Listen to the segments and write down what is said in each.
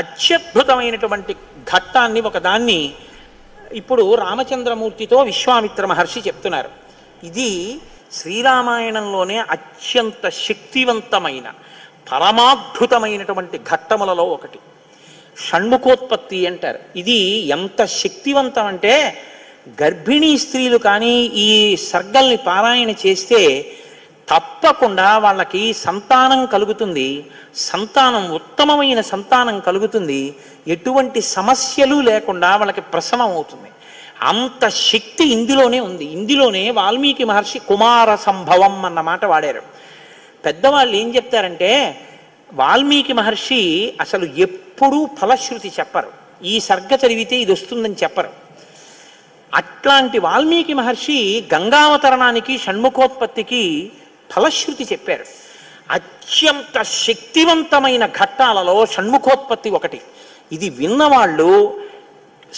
అత్యద్భుతమైనటువంటి ఘట్టాన్ని ఒకదాన్ని ఇప్పుడు రామచంద్రమూర్తితో విశ్వామిత్ర మహర్షి చెప్తున్నారు. ఇది శ్రీరామాయణంలోనే అత్యంత శక్తివంతమైన పరమాద్భుతమైనటువంటి ఘట్టములలో ఒకటి. షణ్ముఖోత్పత్తి అంటారు. ఇది ఎంత శక్తివంతం అంటే గర్భిణీ స్త్రీలు కానీ ఈ సర్గల్ని పారాయణ చేస్తే తప్పకుండా వాళ్ళకి సంతానం కలుగుతుంది. సంతానం ఉత్తమమైన సంతానం కలుగుతుంది. ఎటువంటి సమస్యలు లేకుండా వాళ్ళకి ప్రసవం అవుతుంది. అంత శక్తి ఇందులోనే ఉంది. ఇందులోనే వాల్మీకి మహర్షి కుమార సంభవం అన్న మాట వాడారు. పెద్దవాళ్ళు ఏం చెప్తారంటే వాల్మీకి మహర్షి అసలు ఎప్పుడూ ఫలశ్రుతి చెప్పరు. ఈ సర్గ చదివితే ఇది వస్తుందని చెప్పరు. అట్లాంటి వాల్మీకి మహర్షి గంగావతరణానికి షణ్ముఖోత్పత్తికి ఫలశ్రుతి చెప్పారు. అత్యంత శక్తివంతమైన ఘట్టాలలో షణ్ముఖోత్పత్తి ఒకటి. ఇది విన్నవాళ్ళు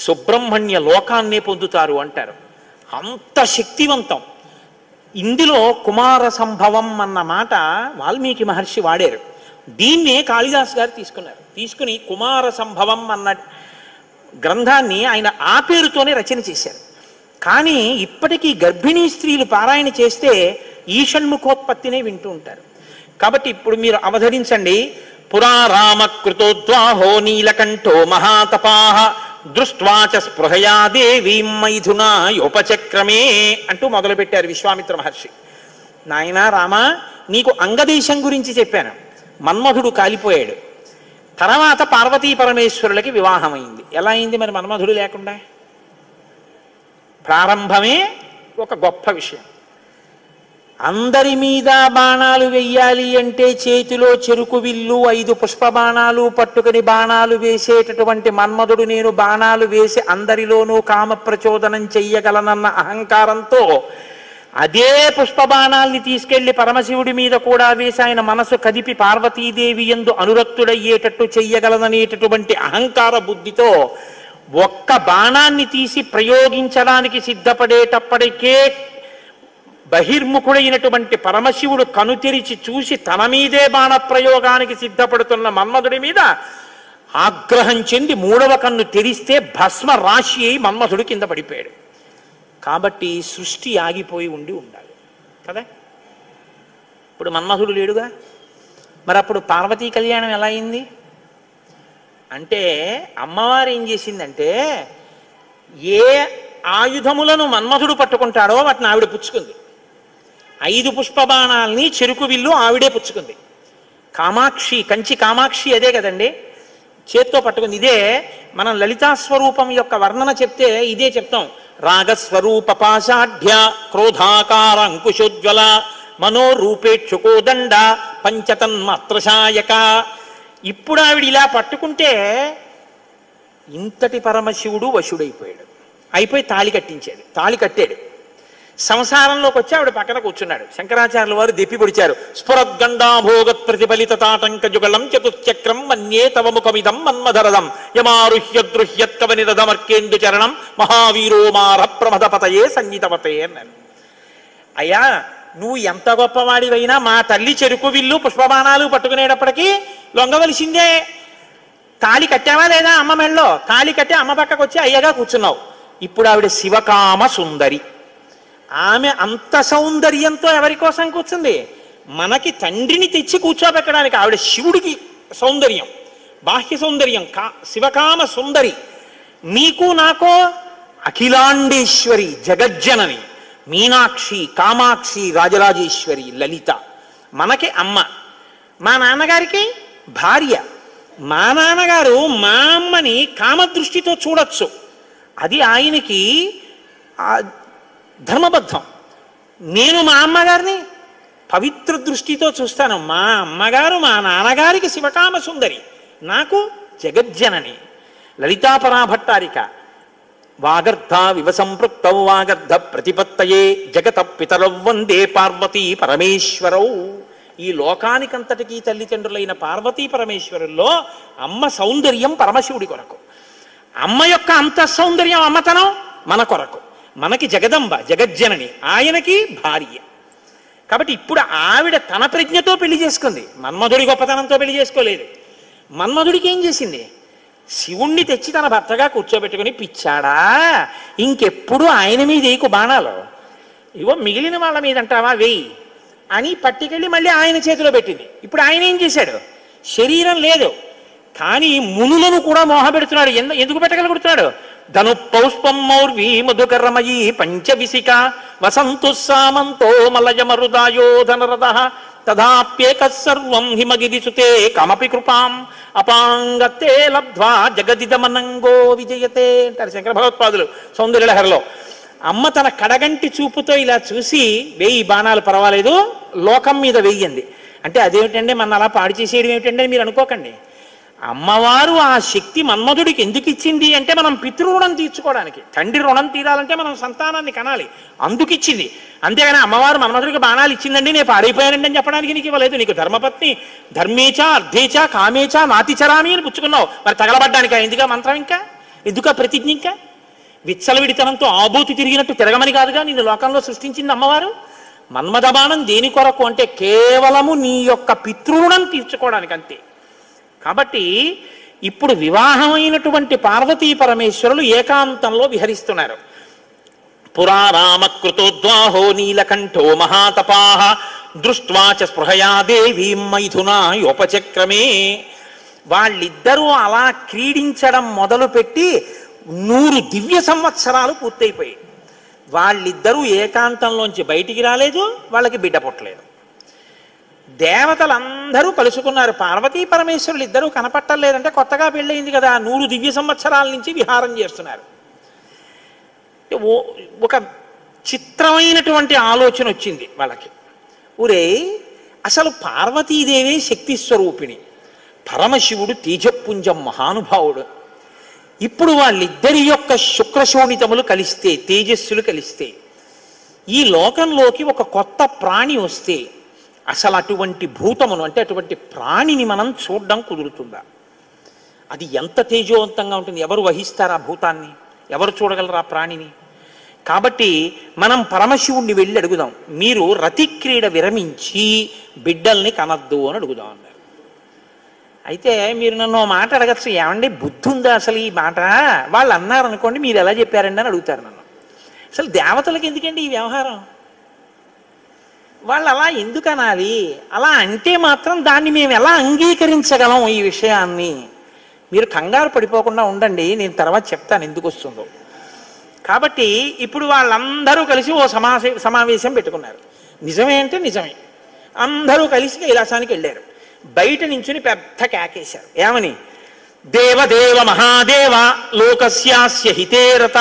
సుబ్రహ్మణ్య లోకాన్నే పొందుతారు అంటారు. అంత శక్తివంతం. ఇందులో కుమార సంభవం అన్న మాట వాల్మీకి మహర్షి వాడారు. దీన్నే కాళిదాస్ గారు తీసుకున్నారు. తీసుకుని కుమార సంభవం అన్న గ్రంథాన్ని ఆయన ఆ పేరుతోనే రచన చేశారు. కానీ ఇప్పటికీ గర్భిణీ స్త్రీలు పారాయణ చేస్తే ఈ షణ్ముఖోత్పత్తినే వింటూ ఉంటారు. కాబట్టి ఇప్పుడు మీరు అవధరించండి. పురా రామకృతోద్వాహో నీలకంఠో మహాతపాః దృష్ట్వాచ స్పృహయా దేవీం మైథునాయోపచక్రమే అంటూ మొదలుపెట్టారు విశ్వామిత్ర మహర్షి. నాయనా రామా, నీకు అంగదేశం గురించి చెప్పాను. మన్మధుడు కాలిపోయాడు. తర్వాత పార్వతీ పరమేశ్వరులకి వివాహం అయింది. ఎలా అయింది మరి మన్మధుడు లేకుండా? ప్రారంభమే ఒక గొప్ప విషయం. అందరి మీద బాణాలు వెయ్యాలి అంటే చేతిలో చెరుకు విల్లు 5 పుష్ప బాణాలు పట్టుకుని బాణాలు వేసేటటువంటి మన్మధుడు నేను బాణాలు వేసి అందరిలోనూ కామ ప్రచోదనం చెయ్యగలనన్న అహంకారంతో అదే పుష్పబాణాల్ని తీసుకెళ్లి పరమశివుడి మీద కూడా వేసి ఆయన మనసు కదిపి పార్వతీదేవి యందు అనురక్తుడయ్యేటట్టు చెయ్యగలననేటటువంటి అహంకార బుద్ధితో ఒక్క బాణాన్ని తీసి ప్రయోగించడానికి సిద్ధపడేటప్పటికే బహిర్ముఖుడైనటువంటి పరమశివుడు కనుతెరిచి చూసి తన మీదే బాణ ప్రయోగానికి సిద్ధపడుతున్న మన్మధుడి మీద ఆగ్రహం చెంది 3వ కన్ను తెరిస్తే భస్మ రాశి అయి మన్మధుడు కింద పడిపోయాడు. కాబట్టి సృష్టి ఆగిపోయి ఉండాలి కదా. ఇప్పుడు మన్మధుడు లేడుగా. మరి అప్పుడు పార్వతీ కళ్యాణం ఎలా అయింది అంటే అమ్మవారు ఏం చేసిందంటే ఏ ఆయుధములను మన్మధుడు పట్టుకుంటాడో వాటిని ఆవిడ పుచ్చుకుంది. 5 పుష్పబాణాలని చెరుకు విల్లు ఆవిడే పుచ్చుకుంది. కామాక్షి, కంచి కామాక్షి అదే కదండి, చేత్తో పట్టుకుంది. ఇదే మనం లలితాస్వరూపం యొక్క వర్ణన చెప్తే ఇదే చెప్తాం. రాగస్వరూప పాషాఢ్య క్రోధాకార అంకుశోజ్వల మనోరూపేక్షుకోదండ పంచతన్మాత్రశాయక. ఇప్పుడు ఆవిడ ఇలా పట్టుకుంటే ఇంతటి పరమశివుడు వశుడైపోయాడు. అయిపోయి తాళి కట్టించాడు. తాళి కట్టాడు. సంసారంలోకి వచ్చి ఆవిడ పక్కన కూర్చున్నాడు. శంకరాచార్యుల వారు దెప్పి పొడిచారు. స్ఫురద్గండాభోగత్ ప్రతిఫలిత తాటంక జుగళం చతుశ్చక్రం మన్యే తవ ముఖమిదం మన్మధరదం యమారుహ్యదృహ్యత్కవనిరదమర్కేందు చరణం మహావీరో మార ప్రమదపతయే సంగీతవతే అన్నారు. అయ్యా, నువ్వు ఎంత గొప్పవాడివైనా మా తల్లి చెరుకు విల్లు పుష్పబాణాలు పట్టుకునేటప్పటికీ లొంగవలసిందే. తాళి కట్టావా లేదా అమ్మ మెళ్ళో? తాళి కట్టి అమ్మ పక్కకు వచ్చి అయ్యగా కూర్చున్నావు. ఇప్పుడు ఆవిడ శివకామ సుందరి. ఆమె అంత సౌందర్యంతో ఎవరి కోసం కూర్చుంది? మనకి తండ్రిని తెచ్చి కూర్చోబెట్టడానికి. ఆవిడ శివుడికి సౌందర్యం, బాహ్య సౌందర్యం, శివకామ సుందరి. నీకు నాకో అఖిలాండేశ్వరి, జగజ్జనని, మీనాక్షి, కామాక్షి, రాజరాజేశ్వరి, లలిత. మనకి అమ్మ, మా నాన్నగారికి భార్య. మా నాన్నగారు మా అమ్మని కామదృష్టితో చూడొచ్చు, అది ఆయనకి ధర్మబద్ధం. నేను మా అమ్మగారిని పవిత్ర దృష్టితో చూస్తాను. మా అమ్మగారు మా నాన్నగారికి శివకామ సుందరి, నాకు జగజ్జనని. లలితాపరాభట్టారిక వాగర్ధ వివసంపృక్తౌ వాగర్ధ ప్రతిపత్తయే జగత పితరౌ వందే పార్వతీ పరమేశ్వరౌ. ఈ లోకానికంతటికీ తల్లిదండ్రులైన పార్వతీ పరమేశ్వరుల్లో అమ్మ సౌందర్యం పరమశివుడి కొరకు, అమ్మ యొక్క అంత సౌందర్యం అమ్మతనం మన కొరకు. మనకి జగదంబ, జగజ్జనని, ఆయనకి భార్య. కాబట్టి ఇప్పుడు ఆవిడ తన ప్రజ్ఞతో పెళ్లి చేసుకుంది, మన్మధుడి గొప్పతనంతో పెళ్లి చేసుకోలేదు. మన్మధుడికి ఏం చేసింది? శివుణ్ణి తెచ్చి తన భర్తగా కూర్చోబెట్టుకుని, పిచ్చాడా ఇంకెప్పుడు ఆయన మీద వేయకు బాణాలు, ఇవో మిగిలిన వాళ్ళ మీద అంటావా వెయ్యి అని పట్టుకెళ్ళి మళ్ళీ ఆయన చేతిలో పెట్టింది. ఇప్పుడు ఆయన ఏం చేశాడు? శరీరం లేదు కానీ మునులను కూడా మోహపెడుతున్నాడు. ఎందుకు పెట్టగలుగుతున్నాడు? ధను పౌష్పం మౌర్వీ మధుకరమయీ పంచవిశిక వసంతు సామంతో మలయమరుదాయో ధనరథ తదాప్యేక సర్వం హిమగిరిసుతే కమపి కృపాం అపాంగతే లబ్ధ్వా జగదిదమనంగో విజయతే అంటారు శంకర భగవత్పాదులు సౌందర్యలహరిలో. అమ్మ తన కడగంటి చూపుతో ఇలా చూసి, వెయ్యి బాణాలు పర్వాలేదు, లోకం మీద వెయ్యింది అంటే అదేమిటండి మన అలా పాడు చేసేయడం ఏమిటండి మీరు అనుకోకండి. అమ్మవారు ఆ శక్తి మన్మధుడికి ఎందుకు ఇచ్చింది అంటే మనం పితృరుణం తీర్చుకోవడానికి. తండ్రి రుణం తీరాలంటే మనం సంతానాన్ని కనాలి, అందుకు ఇచ్చింది. అంతేగాని అమ్మవారు మన్మధుడికి బాణాలు ఇచ్చిందండి నేను పాడైపోయానండి అని చెప్పడానికి నీకు ఇవ్వలేదు. నీకు ధర్మపత్ని ధర్మేచ అర్ధేచ కామేచ నాతిచరామి అని పుచ్చుకున్నావు, మరి తగలబడ్డానికా ఎందుక మంత్రం, ఇంకా ఎందుక ప్రతిజ్ఞ, ఇంకా విచ్చలవిడితనంతో ఆబూతి తిరిగినట్టు తిరగమని కాదుగా నిన్ను లోకంలో సృష్టించింది అమ్మవారు. మన్మథ బాణం దేని కొరకు అంటే కేవలము నీ యొక్క పితృరుణం తీర్చుకోవడానికి అంతే. కాబట్టి ఇప్పుడు వివాహమైనటువంటి పార్వతీ పరమేశ్వరులు ఏకాంతంలో విహరిస్తున్నారు. పురారామకృతోద్వాహో నీలకంఠో మహాతపాః దృష్ట్వా చ స్పృహయా దేవీం మైథునాయోపచక్రమే. వాళ్ళిద్దరూ అలా క్రీడించడం మొదలుపెట్టి 100 దివ్య సంవత్సరాలు పూర్తయిపోయాయి. వాళ్ళిద్దరూ ఏకాంతంలోంచి బయటికి రాలేదు, వాళ్ళకి బిడ్డ పుట్టలేదు. దేవతలందరూ కలుసుకున్నారు. పార్వతీ పరమేశ్వరులు ఇద్దరూ కనపట్టలేదంటే కొత్తగా పెళ్ళయింది కదా, 100 దివ్య సంవత్సరాల నుంచి విహారం చేస్తున్నారు. ఒక చిత్రమైనటువంటి ఆలోచన వచ్చింది వాళ్ళకి. ఊరే అసలు పార్వతీదేవే శక్తి స్వరూపిణి, పరమశివుడు తేజపుంజం మహానుభావుడు. ఇప్పుడు వాళ్ళిద్దరి యొక్క శుక్రశోణితములు కలిస్తే, తేజస్సులు కలిస్తే, ఈ లోకంలోకి ఒక కొత్త ప్రాణి వస్తే అసలు అటువంటి భూతమును అంటే అటువంటి ప్రాణిని మనం చూడడం కుదురుతుందా? అది ఎంత తేజోవంతంగా ఉంటుంది? ఎవరు వహిస్తారు ఆ భూతాన్ని? ఎవరు చూడగలరు ఆ ప్రాణిని? కాబట్టి మనం పరమశివుణ్ణి వెళ్ళి అడుగుదాం, మీరు రతిక్రీడ విరమించి బిడ్డల్ని కనద్దు అని అడుగుదాం అన్నారు. అయితే మీరు నన్ను మాట అడగచ్చు, ఏమండి బుద్ధి ఉందా అసలు ఈ మాట? వాళ్ళు అన్నారు అనుకోండి, మీరు ఎలా చెప్పారండి అని అడుగుతారు నన్ను. అసలు దేవతలకు ఎందుకండి ఈ వ్యవహారం? వాళ్ళు అలా ఎందుకు అనాలి? అలా అంటే మాత్రం దాన్ని మేము ఎలా అంగీకరించగలం ఈ విషయాన్ని? మీరు కంగారు పడిపోకుండా ఉండండి, నేను తర్వాత చెప్తాను ఎందుకు వస్తుందో. కాబట్టి ఇప్పుడు వాళ్ళందరూ కలిసి ఓ సమావేశం పెట్టుకున్నారు. నిజమే అంటే నిజమే. అందరూ కలిసి కైలాసానికి వెళ్ళారు. బయట నించుని పెద్ద కేకేశారు. ఏమని? దేవదేవ మహాదేవ లోకస్యాస్య హితేరత.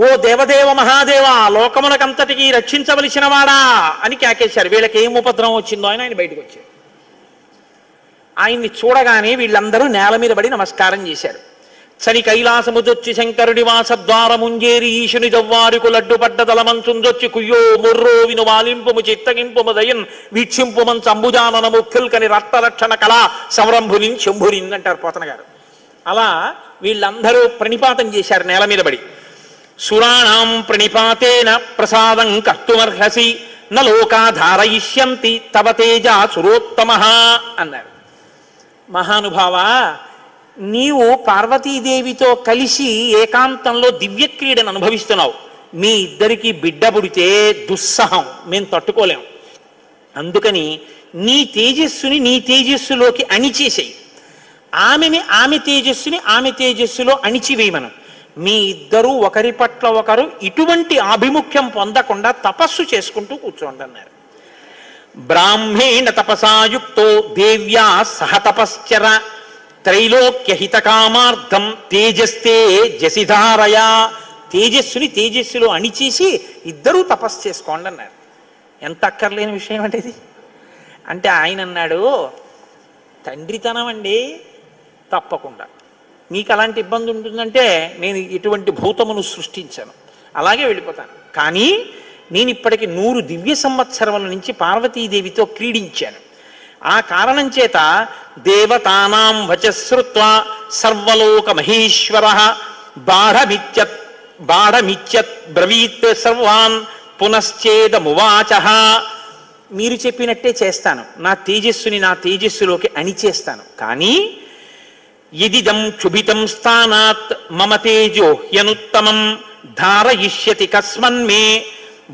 ఓ దేవదేవ మహాదేవ, లోకమునకంతటికి రక్షించవలసిన వాడా అని కేకేశారు. వీళ్ళకి ఏం ఉపద్రవం వచ్చిందో ఆయన బయటకు వచ్చారు. ఆయన్ని చూడగానే వీళ్ళందరూ నేల మీద పడి నమస్కారం చేశారు. చని కైలాసముదొచ్చి శంకరుడి వాసద్వారముంజేరి ఈశుని జవ్వారుకు లడ్డుపడ్డ దళమంచుందొచ్చి కుయ్యో ముర్రో విను వాలింపుము చిత్తగింపుము దయన్ వీక్షింపుమన్ సంభుజాననము కిల్కని రక్తరక్షణ కళా సంరంభునిన్ శంభునిన్ అంటారు పోతన గారు. అలా వీళ్ళందరూ ప్రణిపాతం చేశారు నేల మీద పడి. సురాణం ప్రణిపాతేన ప్రసాదం కర్తుమర్హసి నలోకాధారయిష్యంతి తవ తేజ సురోత్తమః అన్నారు. మహానుభావా, నీవు పార్వతీదేవితో కలిసి ఏకాంతంలో దివ్యక్రీడను అనుభవిస్తున్నావు. మీ ఇద్దరికి బిడ్డ పుడితే దుస్సహం, మేము తట్టుకోలేం. అందుకని నీ తేజస్సుని నీ తేజస్సులోకి అణిచేసేయి, ఆమె తేజస్సుని ఆమె తేజస్సులో అణిచివేయమను. మీ ఇద్దరూ ఒకరి పట్ల ఒకరు ఇటువంటి ఆభిముఖ్యం పొందకుండా తపస్సు చేసుకుంటూ కూర్చోండి అన్నారు. బ్రాహ్మేణ తపసాయుక్తో దేవ్యా సహ తపశ్చర త్రైలోక్యహిత కామార్థం తేజస్తే జసిధారయా. తేజస్సుని తేజస్సులో అణిచేసి ఇద్దరూ తపస్సు చేసుకోండి అన్నారు. ఎంత అక్కర్లేని విషయం అంటే ఇది. అంటే ఆయన అన్నాడు, తండ్రితనం అండి, తప్పకుండా మీకు అలాంటి ఇబ్బంది ఉంటుందంటే నేను ఇటువంటి భూతమును సృష్టించాను, అలాగే వెళ్ళిపోతాను. కానీ నేను ఇప్పటికి 100 దివ్య సంవత్సరముల నుంచి పార్వతీదేవితో క్రీడించాను. ఆ కారణం చేత దేవతానాం వచశ్రుత్వా సర్వలోక మహేశ్వరః బాఢమిత్యత్ బ్రవీత్ సర్వాన్ పునశ్చేదమువాచః. మీరు చెప్పినట్టే చేస్తాను, నా తేజస్సుని నా తేజస్సులోకి అణిచేస్తాను. కానీ యదిదం క్షుభితం స్థానాత్ మమ తేజో హ్యనుత్తమం ధారయిష్యతి కస్మన్మే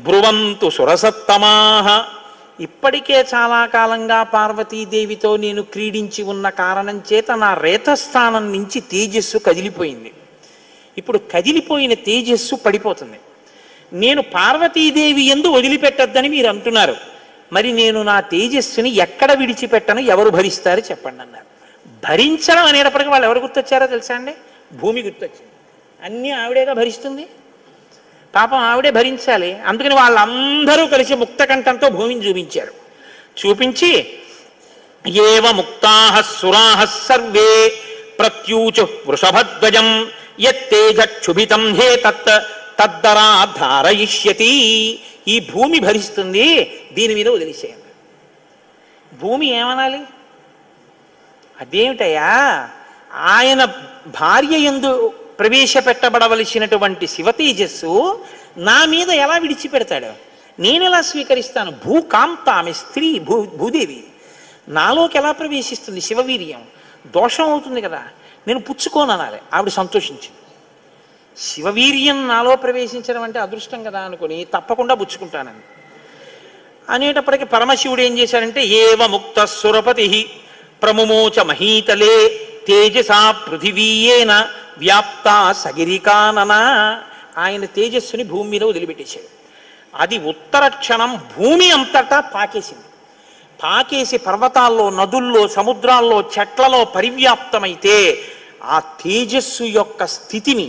బ్రువంతు సురసత్తమాః. ఇప్పటికే చాలా కాలంగా పార్వతీదేవితో నేను క్రీడించి ఉన్న కారణం చేత నా రేతస్థానం నుంచి తేజస్సు కదిలిపోయింది. ఇప్పుడు కదిలిపోయిన తేజస్సు పడిపోతుంది. నేను పార్వతీదేవి యందు వదిలిపెట్టద్దని మీరు అంటున్నారు. మరి నేను నా తేజస్సుని ఎక్కడ విడిచిపెట్టను, ఎవరు భరిస్తారు చెప్పండి అన్నారు. భరించడం అనేటప్పటికీ వాళ్ళు ఎవరు గుర్తొచ్చారో తెలుసా అండి? భూమి గుర్తొచ్చింది. అన్నీ ఆవిడేగా భరిస్తుంది, పాపం ఆవిడే భరించాలి. అందుకని వాళ్ళందరూ కలిసి ముక్తకంఠంతో భూమిని చూపించారు. చూపించి ఏవ ముక్తాః సురాః సర్వే ప్రత్యూచు వృషభధ్వజం యత్తేజ క్షుభితం హే తత్ తద్దరా ధారయిష్యతి. ఈ భూమి భరిస్తుంది, దీని మీద వదిలేసేయండి. భూమి ఏమనాలి? అదేమిటయ్యా, ఆయన భార్య యందు ప్రవేశపెట్టబడవలసినటువంటి శివతేజస్సు నా మీద ఎలా విడిచిపెడతాడు? నేను ఎలా స్వీకరిస్తాను? భూకాంత, ఆమె స్త్రీ, భూదేవి నాలోకి ఎలా ప్రవేశిస్తుంది? శివవీర్యం దోషం అవుతుంది కదా, నేను పుచ్చుకోననాలి. ఆవిడ సంతోషించింది. శివవీర్యం నాలో ప్రవేశించడం అంటే అదృష్టం కదా అనుకుని తప్పకుండా పుచ్చుకుంటానని అనేటప్పటికీ పరమశివుడు ఏం చేశాడంటే ఏవ ముక్త సురపతి ప్రముమోచ మహీతలే తేజసా పృథివీయేన వ్యాప్త సగిరికానన. ఆయన తేజస్సుని భూమి మీద వదిలిపెట్టేశాడు. అది ఉత్తర క్షణం భూమి అంతటా పాకేసింది. పాకేసి పర్వతాల్లో, నదుల్లో, సముద్రాల్లో, చెట్లలో పరివ్యాప్తమైతే ఆ తేజస్సు యొక్క స్థితిని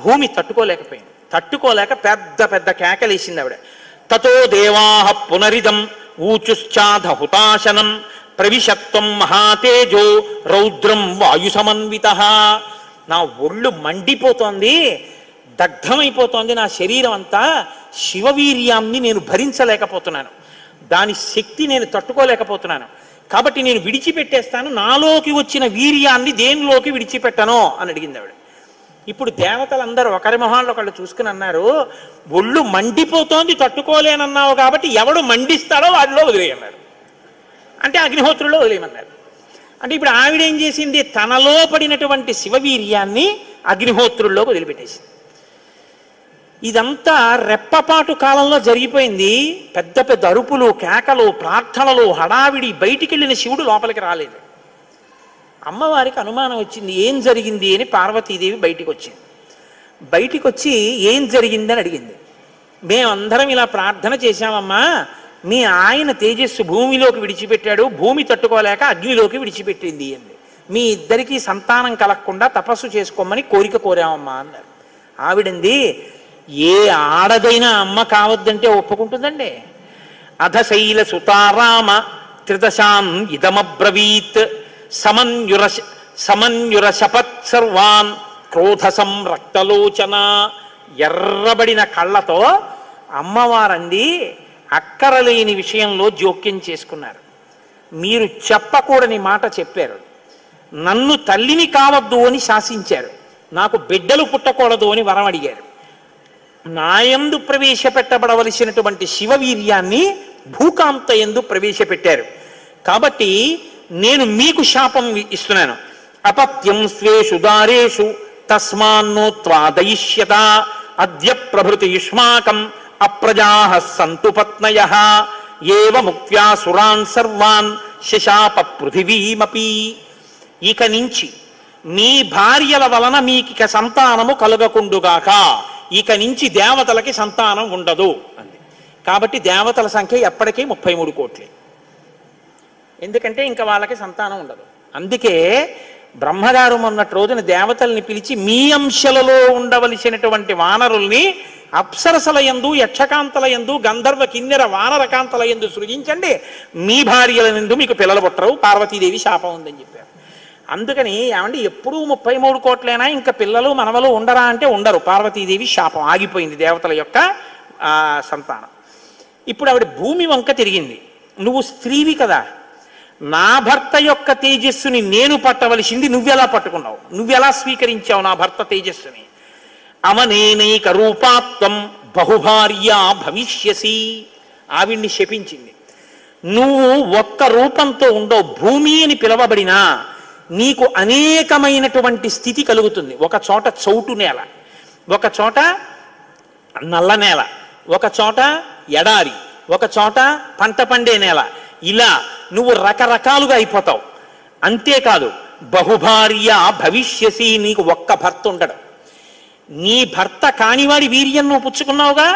భూమి తట్టుకోలేకపోయింది. తట్టుకోలేక పెద్ద పెద్ద కేకలేసింది ఆవిడ. తతో దేవాః పునరిదం ఊచుశ్చాధ హుతాశనం ప్రవిశత్వం మహాతేజో రౌద్రం వాయు సమన్వితః. నా ఒళ్ళు మండిపోతోంది, దగ్ధమైపోతోంది నా శరీరం అంతా. శివవీర్యాన్ని నేను భరించలేకపోతున్నాను, దాని శక్తి నేను తట్టుకోలేకపోతున్నాను. కాబట్టి నేను విడిచిపెట్టేస్తాను, నాలోకి వచ్చిన వీర్యాన్ని దేనిలోకి విడిచిపెట్టను అని అడిగింది ఆవిడ. ఇప్పుడు దేవతలందరూ ఒకరి మొహాల్లో ఒకళ్ళు చూసుకుని అన్నారు, ఒళ్ళు మండిపోతోంది తట్టుకోలేనన్నావు కాబట్టి ఎవడు మండిస్తాడో వాడిలో వదిలేయన్నారు. అంటే అగ్నిహోత్రుల్లో వదిలేయమన్నారు. అంటే ఇప్పుడు ఆవిడ ఏం చేసింది? తనలో పడినటువంటి శివవీర్యాన్ని అగ్నిహోత్రుల్లోకి వదిలిపెట్టేసింది. ఇదంతా రెప్పపాటు కాలంలో జరిగిపోయింది. పెద్ద పెద్ద అరుపులు, కేకలు, ప్రార్థనలు, హడావిడి. బయటికి వెళ్ళిన శివుడు లోపలికి రాలేదు. అమ్మవారికి అనుమానం వచ్చింది, ఏం జరిగింది అని. పార్వతీదేవి బయటికి వచ్చింది. బయటికి వచ్చి ఏం జరిగిందని అడిగింది. మేమందరం ఇలా ప్రార్థన చేశామమ్మా, మీ ఆయన తేజస్సు భూమిలోకి విడిచిపెట్టాడు, భూమి తట్టుకోలేక అగ్నిలోకి విడిచిపెట్టింది అంది. మీ ఇద్దరికీ సంతానం కలగకుండా తపస్సు చేసుకోమని కోరిక కోరామమ్మా అన్నారు. ఆవిడంది, ఏ ఆడదైనా అమ్మ కావద్దంటే ఒప్పుకుంటుందండి. అధశైల సుతారామ త్రిదశాం ఇదమబ్రవీత్ సమన్యుర శపత్ సర్వాన్ క్రోధ సంరక్తలోచన. ఎర్రబడిన కళ్ళతో అమ్మవారంది, అక్కరలేని విషయంలో జోక్యం చేసుకున్నారు. మీరు చెప్పకూడని మాట చెప్పారు. నన్ను తల్లిని కావద్దు అని శాసించారు. నాకు బిడ్డలు పుట్టకూడదు అని వరం అడిగారు. నాయందు ప్రవేశపెట్టబడవలసినటువంటి శివవీర్యాన్ని భూకాంత యందు ప్రవేశపెట్టారు. కాబట్టి నేను మీకు శాపం ఇస్తున్నాను. అపత్యం స్వేషు దారేషు తస్మాన్నోత్వాదయిష్యత అద్య ప్రభృతి యుష్మాకం అప్రజాః సంతు పత్నయః ఏవ ముక్త్యా సురాన్ సర్వాన్ శశాప పృథివీమపి. ఇక నుంచి మీ భార్యల వలన మీకిక సంతానము కలుగకుండుగాక. ఇక నుంచి దేవతలకి సంతానం ఉండదు అంది. కాబట్టి దేవతల సంఖ్య ఎప్పటికీ 33 కోట్లే. ఎందుకంటే ఇంకా వాళ్ళకి సంతానం ఉండదు. అందుకే బ్రహ్మగారు మొన్నటి రోజున దేవతల్ని పిలిచి, మీ అంశలలో ఉండవలసినటువంటి వానరుల్ని అప్సరసల యందు, యక్షకాంతల యందు, గంధర్వ కిన్నెర వానరకాంతల యందు సృజించండి, మీ భార్యల యందు మీకు పిల్లలు పుట్టరు, పార్వతీదేవి శాపం ఉందని చెప్పారు. అందుకని ఏమండి, ఎప్పుడూ 33 కోట్లైనా ఇంకా పిల్లలు మనవలు ఉండరా అంటే ఉండరు. పార్వతీదేవి శాపం ఆగిపోయింది, దేవతల యొక్క సంతానం. ఇప్పుడు ఆవిడ భూమి వంక తిరిగింది. నువ్వు స్త్రీవి కదా, నా భర్త యొక్క తేజస్సుని నేను పట్టవలసింది నువ్వెలా పట్టుకున్నావు? నువ్వెలా స్వీకరించావు నా భర్త తేజస్సుని? అవనేనైక రూపాత్వం బహుభార్యా భవిష్యసి. ఆవిడ్ని శపించింది. నువ్వు ఒక్క రూపంతో ఉండవు, భూమి అని పిలవబడినా నీకు అనేకమైనటువంటి స్థితి కలుగుతుంది. ఒక చోట చౌటు నేల, ఒక చోట నల్ల నేల, ఒక చోట ఎడారి, ఒక చోట పంట పండే నేల. ఇలా నువ్వు రకరకాలుగా అయిపోతావు. అంతేకాదు బహుభార్య భవిష్యసి, నీకు ఒక్క భర్త ఉండడు. నీ భర్త కానివాడి వీర్యం నువ్వు పుచ్చుకున్నావుగా,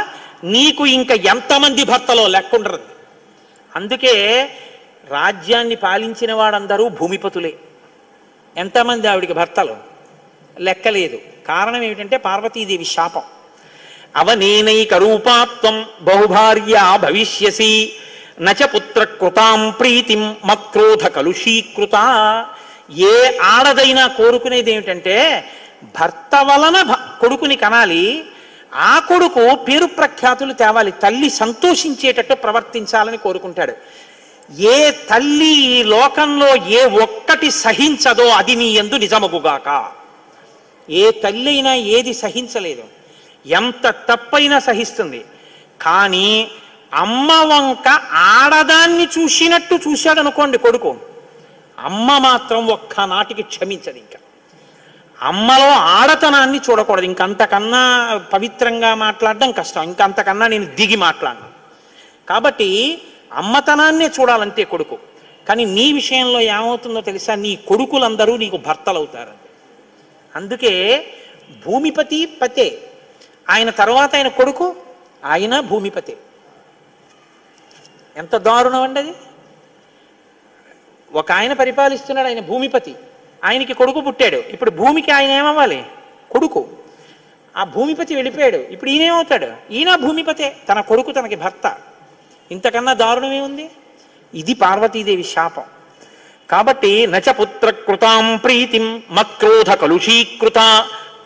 నీకు ఇంకా ఎంతమంది భర్తలో లెక్క ఉండరు. అందుకే రాజ్యాన్ని పాలించిన వాడందరూ భూమిపతులే. ఎంతమంది ఆవిడికి భర్తలు లెక్కలేదు. కారణం ఏమిటంటే పార్వతీదేవి శాపం. అవనేనైక రూపాత్వం బహుభార్య భవిష్యసి నచ పుత్ర కృతాం ప్రీతిం మక్రోధ కలుషీకృత. ఏ ఆడదైనా కోరుకునేది ఏమిటంటే భర్త వలన కొడుకుని కనాలి, ఆ కొడుకు పేరు ప్రఖ్యాతులు తేవాలి, తల్లి సంతోషించేటట్టు ప్రవర్తించాలని కోరుకుంటాడు. ఏ తల్లి ఈ లోకంలో ఏ ఒక్కటి సహించదో అది నీ యందు నిజమగుగాక. ఏ తల్లి అయినా ఏది సహించలేదు, ఎంత తప్పైనా సహిస్తుంది. కానీ అమ్మ వంక ఆడదాన్ని చూసినట్టు చూశాడు అనుకోండి కొడుకు, అమ్మ మాత్రం ఒక్కనాటికి క్షమించదు. ఇంకా అమ్మలో ఆడతనాన్ని చూడకూడదు. ఇంకంతకన్నా పవిత్రంగా మాట్లాడడం కష్టం, ఇంకంతకన్నా నేను దిగి మాట్లాడను. కాబట్టి అమ్మతనాన్నే చూడాలంతే కొడుకు. కానీ నీ విషయంలో ఏమవుతుందో తెలుసా, నీ కొడుకులందరూ నీకు భర్తలు అవుతారు. అందుకే భూమిపతి పతే, ఆయన తర్వాత ఆయన కొడుకు, ఆయన భూమిపతే. ఎంత దారుణం అండి అది. ఒక ఆయన పరిపాలిస్తున్నాడు, ఆయన భూమిపతి, ఆయనకి కొడుకు పుట్టాడు. ఇప్పుడు భూమికి ఆయన ఏమవ్వాలి? కొడుకు. ఆ భూమిపతి వెళ్ళిపోయాడు, ఇప్పుడు ఈయనేమవుతాడు? ఈయన భూమిపతే, తన కొడుకు తనకి భర్త. ఇంతకన్నా దారుణమే ఉంది? ఇది పార్వతీదేవి శాపం. కాబట్టి నచ పుత్ర కృతాం ప్రీతిం మక్రోధ కలుషీకృత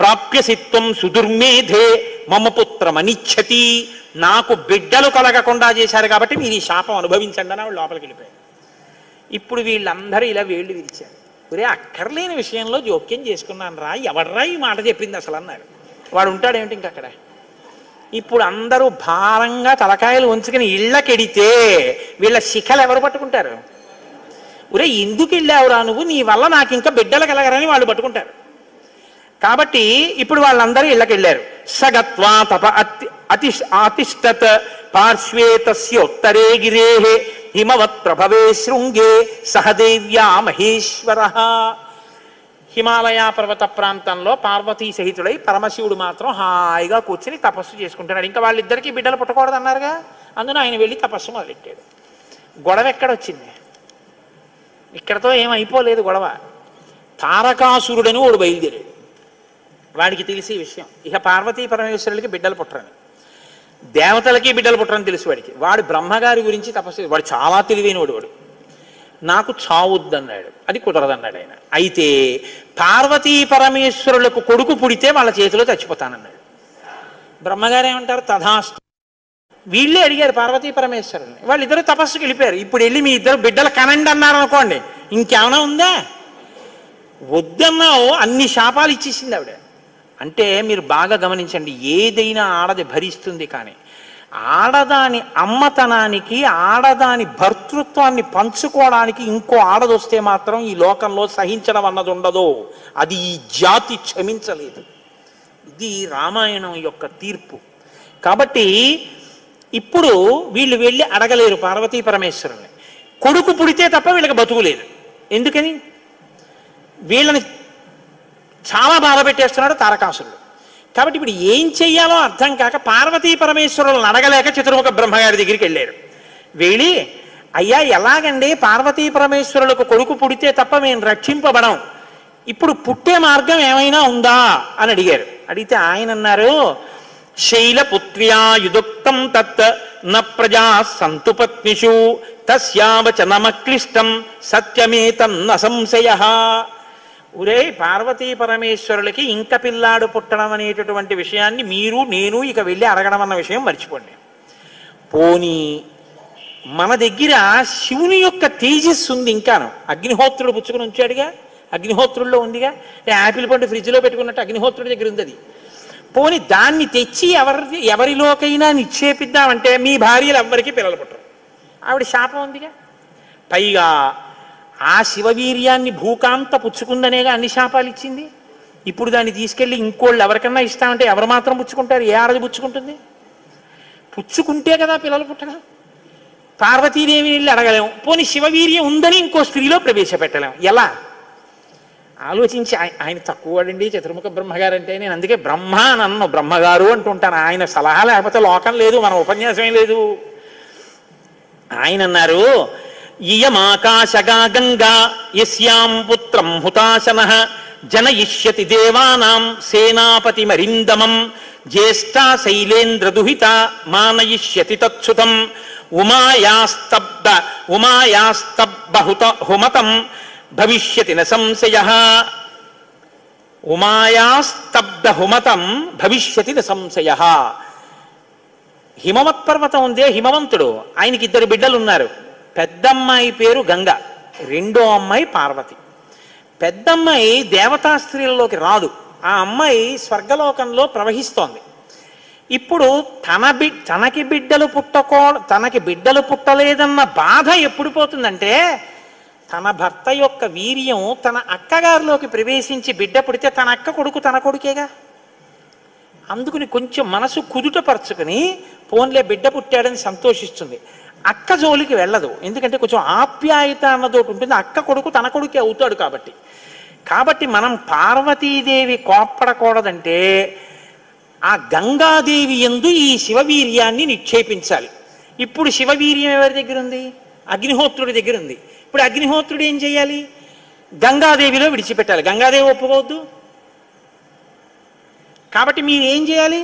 ప్రాప్యసిత్వం సుదుర్మేధే మమ పుత్రమనిచ్చతి. నాకు బిడ్డలు కలగకుండా చేశారు కాబట్టి మీరు ఈ శాపం అనుభవించండి అని వాళ్ళు లోపలికి వెళ్ళిపోయారు. ఇప్పుడు వీళ్ళందరూ ఇలా వేళ్ళు విరిచారు. ఒరే అక్కర్లేని విషయంలో జోక్యం చేసుకున్నాను రా, ఎవడ్రా ఈ మాట చెప్పింది అసలు అన్నారు. వాడు ఉంటాడేమిటి ఇంకక్కడ. ఇప్పుడు అందరూ భారంగా తలకాయలు ఉంచుకుని ఇళ్ళకెడితే వీళ్ళ శిఖలు ఎవరు పట్టుకుంటారు? ఒరే ఎందుకు వెళ్ళావురా నువ్వు, నీ వల్ల నాకు ఇంకా బిడ్డలు కలగరని వాళ్ళు పట్టుకుంటారు. కాబట్టి ఇప్పుడు వాళ్ళందరూ ఇళ్ళకి వెళ్ళారు. సగత్వా తప అతిష్టత్ పార్శ్వే తస్యోత్తరే గిరే హిమవత్ ప్రభవే శృంగే సహదేవ్యా మహేశ్వర. హిమాలయ పర్వత ప్రాంతంలో పార్వతీ సహితుడై పరమశివుడు మాత్రం హాయిగా కూర్చుని తపస్సు చేసుకుంటున్నాడు. ఇంకా వాళ్ళిద్దరికీ బిడ్డలు పుట్టకూడదు అన్నారుగా, అందులో ఆయన వెళ్ళి తపస్సు మొదలెట్టాడు. గొడవ ఎక్కడొచ్చింది? ఇక్కడతో ఏమైపోలేదు గొడవ. తారకాసురుడని వాడు బయలుదేరాడు. వాడికి తెలిసే విషయం, ఇక పార్వతీ పరమేశ్వరులకి బిడ్డలు పుట్టరని, దేవతలకి బిడ్డలు పుట్టరని తెలుసు వాడికి. వాడు బ్రహ్మగారి గురించి తపస్సు, వాడు చాలా తెలివైనవాడు. వాడు నాకు చావుద్దన్నాడు, అది కుదరదన్నాడు ఆయన. అయితే పార్వతీ పరమేశ్వరులకు కొడుకు పుడితే వాళ్ళ చేతిలో చచ్చిపోతానన్నాడు. బ్రహ్మగారు ఏమంటారు? తథాస్తు. వీళ్ళే అడిగారు పార్వతీ పరమేశ్వరుల్ని, వాళ్ళిద్దరూ తపస్సుకి వెళ్ళిపోయారు. ఇప్పుడు వెళ్ళి మీ ఇద్దరు బిడ్డలు కనండి అన్నారు అనుకోండి, ఇంకేమైనా ఉందా? వద్దన్నావు, అన్ని శాపాలు ఇచ్చేసింది ఆవిడ. అంటే మీరు బాగా గమనించండి, ఏదైనా ఆడది భరిస్తుంది, కానీ ఆడదాని అమ్మతనానికి, ఆడదాని భర్తృత్వాన్ని పంచుకోవడానికి ఇంకో ఆడదొస్తే మాత్రం ఈ లోకంలో సహించడం అన్నది ఉండదు. అది ఈ జాతి క్షమించలేదు. ఇది రామాయణం యొక్క తీర్పు. కాబట్టి ఇప్పుడు వీళ్ళు వెళ్ళి అడగలేరు పార్వతీ పరమేశ్వరుని. కొడుకు పుడితే తప్ప వీళ్ళకి బతుకులేదు. ఎందుకని? వీళ్ళని చాలా బాధ పెట్టేస్తున్నాడు తారకాసురుడు. కాబట్టి ఇప్పుడు ఏం చెయ్యాలో అర్థం కాక పార్వతీ పరమేశ్వరులను అడగలేక చతుర్ముఖ బ్రహ్మగారి దగ్గరికి వెళ్ళారు. వెళ్ళి, అయ్యా ఎలాగండి పార్వతీ పరమేశ్వరులకు కొడుకు పుడితే తప్ప మేము రక్షింపబడం, ఇప్పుడు పుట్టే మార్గం ఏమైనా ఉందా అని అడిగారు. అడిగితే ఆయన అన్నారు, శైలపుత్ర్యా యుదుక్తం తత్ న ప్రజా సంతు పత్నిషు తస్యావచనమక్లిష్టం సత్యమేతన్న సంశయః. ఒరే పార్వతీ పరమేశ్వరులకి ఇంక పిల్లాడు పుట్టడం అనేటటువంటి విషయాన్ని మీరు నేను ఇక వెళ్ళి అడగడం అన్న విషయం మర్చిపోండి. పోనీ మన దగ్గర శివుని యొక్క తేజస్సు ఉంది ఇంకాను. అగ్నిహోత్రుడు పుచ్చుకుని ఉంచాడుగా, అగ్నిహోత్రుల్లో ఉందిగా, యాపిల్ పండు ఫ్రిడ్జ్లో పెట్టుకున్నట్టు అగ్నిహోత్రుడి దగ్గర ఉంది అది. పోని దాన్ని తెచ్చి ఎవరిలోకైనా నిక్షేపిద్దామంటే మీ భార్యలు ఎవ్వరికీ పిల్లలు పుట్టరు, ఆవిడ శాపం ఉందిగా. పైగా ఆ శివవీర్యాన్ని భూకాంత పుచ్చుకుందనేగా అన్ని శాపాలు ఇచ్చింది. ఇప్పుడు దాన్ని తీసుకెళ్ళి ఇంకోళ్ళు ఎవరికన్నా ఇస్తామంటే ఎవరు మాత్రం పుచ్చుకుంటారు? ఏ ఆడది పుచ్చుకుంటుంది? పుచ్చుకుంటే కదా పిల్లలు పుట్టడం. పార్వతీదేవిని వెళ్ళి అడగలేము, పోనీ శివవీర్యం ఉందని ఇంకో స్త్రీలో ప్రవేశపెట్టలేము. ఎలా ఆలోచించి ఆయన తక్కువడండి చతుర్ముఖ బ్రహ్మగారు అంటే. నేను అందుకే బ్రహ్మ అని అన్నాను, బ్రహ్మగారు అంటుంటాను. ఆయన సలహా లేకపోతే లోకం లేదు, మన ఉపన్యాసమే లేదు. ఆయన అన్నారు, ఇయమాకాశగా గంగా యస్యాం పుత్రం హుతాశనః జనయిష్యతి దేవానాం సేనాపతి మరిందమం జ్యేష్ఠా శైలేంద్రదుహిత మానయిష్యతి తత్సుతం ఉమాయాస్తబ్బహుత హుమతం భవిష్యతి న సంశయః. ఉమాయాస్తబ్దహుమతం భవిష్యతి న సంశయః. హిమవత్ పర్వతం ఉందే, హిమవంతుడు, ఆయనకి 2 బిడ్డలు ఉన్నారు. పెద్దమ్మాయి పేరు గంగ, రెండో అమ్మాయి పార్వతి. పెద్దమ్మాయి దేవతా స్త్రీలలోకి రాదు, ఆ అమ్మాయి స్వర్గలోకంలో ప్రవహిస్తోంది. ఇప్పుడు తనకి బిడ్డలు పుట్టలేదన్న బాధ ఎప్పుడు పోతుందంటే, తన భర్త యొక్క వీర్యం తన అక్కగారిలోకి ప్రవేశించి బిడ్డ పుడితే తన అక్క కొడుకు తన కొడుకేగా. అందుకుని కొంచెం మనసు కుదుటపరుచుకుని పోన్లే బిడ్డ పుట్టాడని సంతోషిస్తుంది. అక్క జోలికి వెళ్ళదు, ఎందుకంటే కొంచెం ఆప్యాయత అన్నదోటి ఉంటుంది. అక్క కొడుకు తన కొడుకే అవుతాడు కాబట్టి. కాబట్టి మనం పార్వతీదేవి కోప్పడకూడదంటే ఆ గంగాదేవి యందు ఈ శివవీర్యాన్ని నిక్షేపించాలి. ఇప్పుడు శివవీర్యం ఎవరి దగ్గర ఉంది? అగ్నిహోత్రుడి దగ్గర ఉంది. ఇప్పుడు అగ్నిహోత్రుడు ఏం చేయాలి? గంగాదేవిలో విడిచిపెట్టాలి. గంగాదేవి ఒప్పుకోవద్దు. కాబట్టి మీరు ఏం చేయాలి?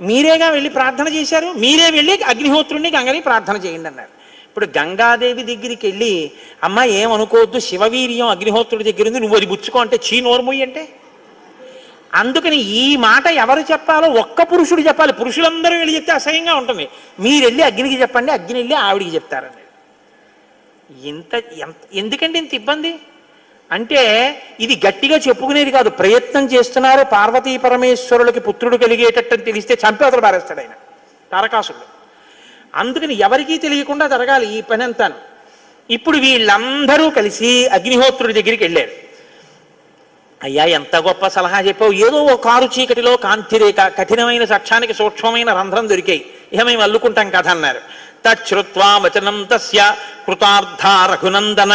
మీరేగా వెళ్ళి ప్రార్థన చేశారు, మీరే వెళ్ళి అగ్నిహోత్రుడిని గంగని ప్రార్థన చేయండి అన్నారు. ఇప్పుడు గంగాదేవి దగ్గరికి వెళ్ళి, అమ్మ ఏమనుకోవద్దు, శివవీర్యం అగ్నిహోత్రుడి దగ్గర ఉంది, నువ్వు అది బుచ్చుకో అంటే చీ నోర్మొయ్యి అంటే. అందుకని ఈ మాట ఎవరు చెప్పాలో ఒక్క పురుషుడు చెప్పాలి. పురుషులందరూ వెళ్ళి చెప్తే అసహ్యంగా ఉంటుంది. మీరు వెళ్ళి అగ్నికి చెప్పండి, అగ్ని వెళ్ళి ఆవిడికి చెప్తారని. ఎందుకంటే ఇంత ఇబ్బంది అంటే, ఇది గట్టిగా చెప్పుకునేది కాదు, ప్రయత్నం చేస్తున్నారు. పార్వతీ పరమేశ్వరులకి పుత్రుడు కలిగేటట్టు తెలిస్తే చంపేతలు పారేస్తాడు ఆయన తారకాసుడు. అందుకని ఎవరికీ తెలియకుండా జరగాలి ఈ పని అంతాను. ఇప్పుడు వీళ్ళందరూ కలిసి అగ్నిహోత్రుడి దగ్గరికి వెళ్ళారు. అయ్యా ఎంత గొప్ప సలహా చెప్పావు, ఏదో ఓ కారు చీకటిలో కాంతిరేఖ, కఠినమైన సాక్ష్యానికి సూక్ష్మమైన రంధ్రం దొరికాయి, ఇక మేము అల్లుకుంటాం కథ అన్నారు. తచ్చుత్వా వచనం తస్య కృతార్థ రఘునందన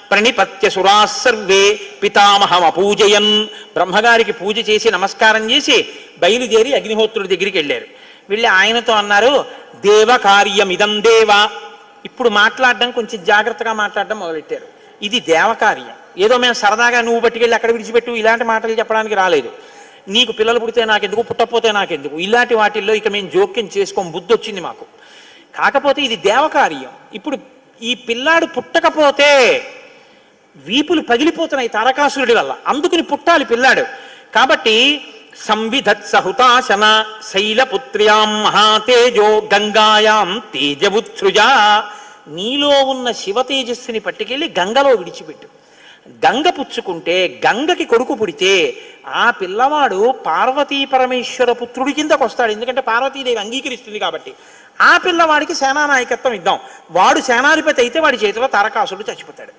ప్రణిపత్య సురాः సర్వే పితామహమపూజయన్. బ్రహ్మగారికి పూజ చేసి నమస్కారం చేసి బయలుదేరి అగ్నిహోత్రుడి దగ్గరికి వెళ్ళారు. వెళ్ళి ఆయనతో అన్నారు, దేవకార్యమిదం దేవ. ఇప్పుడు మాట్లాడడం కొంచెం జాగ్రత్తగా మాట్లాడడం మొదలెట్టారు. ఇది దేవకార్యం, ఏదో మేము సరదాగా నువ్వు పట్టుకెళ్ళి అక్కడ విడిచిపెట్టు ఇలాంటి మాటలు చెప్పడానికి రాలేదు. నీకు పిల్లలు పుడితే నాకెందుకు, పుట్టకపోతే నాకెందుకు, ఇలాంటి వాటిల్లో ఇక మేము జోక్యం చేసుకోం, బుద్ధి వచ్చింది మాకు. కాకపోతే ఇది దేవకార్యం. ఇప్పుడు ఈ పిల్లాడు పుట్టకపోతే వీపులు పగిలిపోతున్నాయి తారకాసురుడి వల్ల, అందుకుని పుట్టాలి పిల్లాడు. కాబట్టి సంవిధత్సహుతాశన శైలపుత్ర్యాం మహాతేజో గంగాయాం తేజవుత్సృజా. నీలో ఉన్న శివ తేజస్సుని పట్టుకెళ్ళి గంగలో విడిచిపెట్టు. గంగ పుచ్చుకుంటే, గంగకి కొడుకు పుడితే ఆ పిల్లవాడు పార్వతీ పరమేశ్వర పుత్రుడి కిందకు వస్తాడు. ఎందుకంటే పార్వతీదేవి అంగీకరిస్తుంది కాబట్టి. ఆ పిల్లవాడికి సేనానాయకత్వం ఇద్దాం, వాడు సేనాధిపతి అయితే వాడి చేతిలో తారకాసురుడు చచ్చిపోతాడు.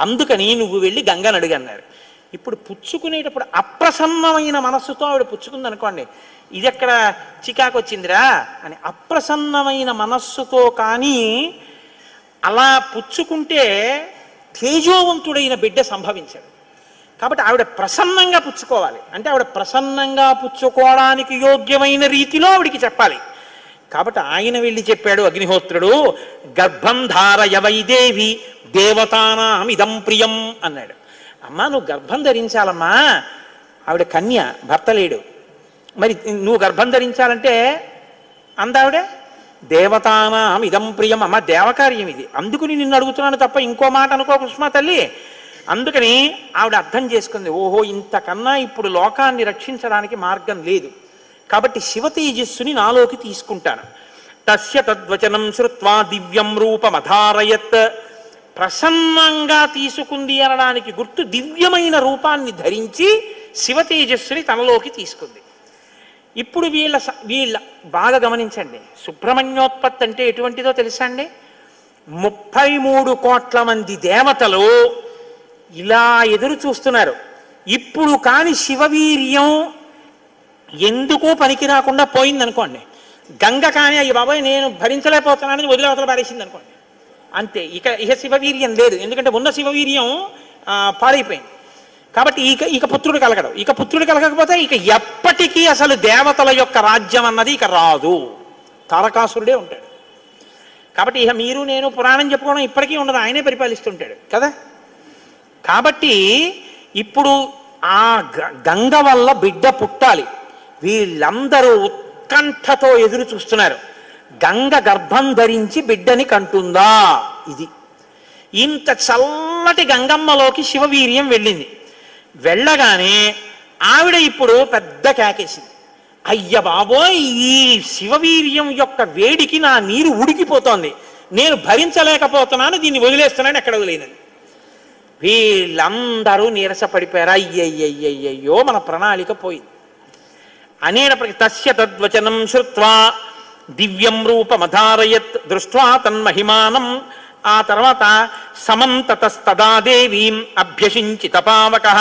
అందుకని నువ్వు వెళ్ళి గంగను అడుగన్నారు. ఇప్పుడు పుచ్చుకునేటప్పుడు అప్రసన్నమైన మనస్సుతో ఆవిడ పుచ్చుకుంది అనుకోండి, ఇది ఎక్కడ చికాకు వచ్చిందిరా అని. అప్రసన్నమైన మనస్సుతో కానీ అలా పుచ్చుకుంటే తేజోవంతుడైన బిడ్డ సంభవించాడు. కాబట్టి ఆవిడ ప్రసన్నంగా పుచ్చుకోవాలి. అంటే ఆవిడ ప్రసన్నంగా పుచ్చుకోవడానికి యోగ్యమైన రీతిలో ఆవిడికి చెప్పాలి. కాబట్టి ఆయన వెళ్ళి చెప్పాడు అగ్నిహోత్రుడు, గర్భం ధారయ వైదేవి దేవతానాం ఇదం ప్రియం అన్నాడు. అమ్మా నువ్వు గర్భం ధరించాలమ్మా, ఆవిడ కన్య, భర్త లేడు, మరి నువ్వు గర్భం ధరించాలంటే అందావిడ దేవతానాం ఇదం ప్రియం. అమ్మ దేవకార్యం ఇది, అందుకుని నిన్ను అడుగుతున్నాను తప్ప ఇంకో మాట అనుకో కుష్మా తల్లి. అందుకని ఆవిడ అర్థం చేసుకుంది, ఓహో ఇంతకన్నా ఇప్పుడు లోకాన్ని రక్షించడానికి మార్గం లేదు, కాబట్టి శివ తేజస్సుని నాలోకి తీసుకుంటాను. తస్య తద్వచనం శ్రుత్వా దివ్యం రూపమధారయత్. ప్రసన్నంగా తీసుకుంది అనడానికి గుర్తు దివ్యమైన రూపాన్ని ధరించి శివ తేజస్సుని తనలోకి తీసుకుంది. ఇప్పుడు వీళ్ళ బాగా గమనించండి, సుబ్రహ్మణ్యోత్పత్తి అంటే ఎటువంటిదో తెలుసా అండి? 33 కోట్ల మంది దేవతలు ఇలా ఎదురు చూస్తున్నారు. ఇప్పుడు కాని శివవీర్యం ఎందుకో పనికి రాకుండా పోయిందనుకోండి, గంగ కానీ అయ్యి బాబాయ్ నేను భరించలేకపోతున్నానని వదిలేవతల పారేసింది అనుకోండి, అంతే. ఇక శివవీర్యం లేదు, ఎందుకంటే ఉన్న శివవీర్యం పాడైపోయింది. కాబట్టి ఇక పుత్రుడు కలగడు. ఇక పుత్రుడు కలగకపోతే ఇక ఎప్పటికీ అసలు దేవతల యొక్క రాజ్యం అన్నది ఇక రాదు, తారకాసురుడే ఉంటాడు. కాబట్టి ఇక మీరు నేను పురాణం చెప్పుకోవడం ఇప్పటికీ ఉండదు, ఆయనే పరిపాలిస్తుంటాడు కదా. కాబట్టి ఇప్పుడు ఆ గంగ వల్ల బిడ్డ పుట్టాలి. వీళ్ళందరూ ఉత్కంఠతో ఎదురు చూస్తున్నారు. గంగ గర్భం ధరించి బిడ్డని కంటుందా? ఇది ఇంత చల్లటి గంగమ్మలోకి శివవీర్యం వెళ్ళింది. వెళ్ళగానే ఆవిడ ఇప్పుడు పెద్ద కేకేసింది, అయ్య బాబోయ్ ఈ శివవీర్యం యొక్క వేడికి నా నీరు ఉడికిపోతోంది, నేను భరించలేకపోతున్నాను, దీన్ని వదిలేస్తున్నాను. ఎక్కడ వదిలేనని వీళ్ళందరూ నీరసపడిపోయారు. అయ్యయ్యయ్యయ్యో మన ప్రణాళిక పోయింది అనేటప్పటికి తస్య తద్వచనం శ్రుత్వా దివ్యం రూపమధారయత్ దృష్ట్వా తన్మహిమానం. ఆ తర్వాత సమంతతస్తదా దేవీం అభ్యసించిత పావకః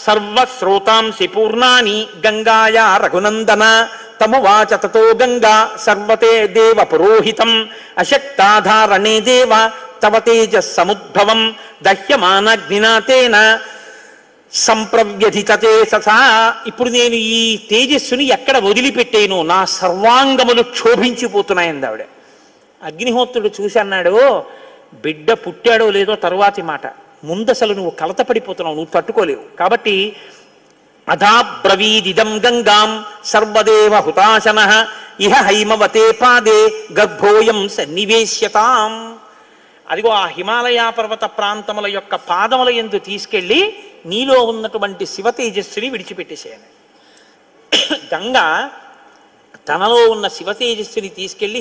సర్వశ్రోతాంసి పూర్ణాని గంగాయా రఘునందన తమువాచ తతో గంగా సర్వతే దేవ పురోహితం అశక్తాధారణే దేవ తవ తేజస్ సముద్భవం దహ్యమానగ్నినాతేన సంప్రవ్యధితతే ససా. ఇప్పుడు నేను ఈ తేజస్సుని ఎక్కడ వదిలిపెట్టేను, నా సర్వాంగములు క్షోభించిపోతున్నాయంది ఆవిడ. అగ్నిహోత్రుడు చూసి అన్నాడు, బిడ్డ పుట్టాడో లేదో తరువాతి మాట, ముందసలు నువ్వు కలతపడిపోతున్నావు, నువ్వు తట్టుకోలేవు. కాబట్టి అధాబ్రవీదిదం గంగాం సర్వదేవ హుతాశనః ఇహ హైమవతే పాదే గర్భోయం సన్నివేశ్యతాం. అదిగో ఆ హిమాలయ పర్వత ప్రాంతముల యొక్క పాదముల యందు తీసుకెళ్ళి నీలో ఉన్నటువంటి శివ తేజస్సుని విడిచిపెట్టేసేయాలి. గంగ తనలో ఉన్న శివ తేజస్సుని తీసుకెళ్ళి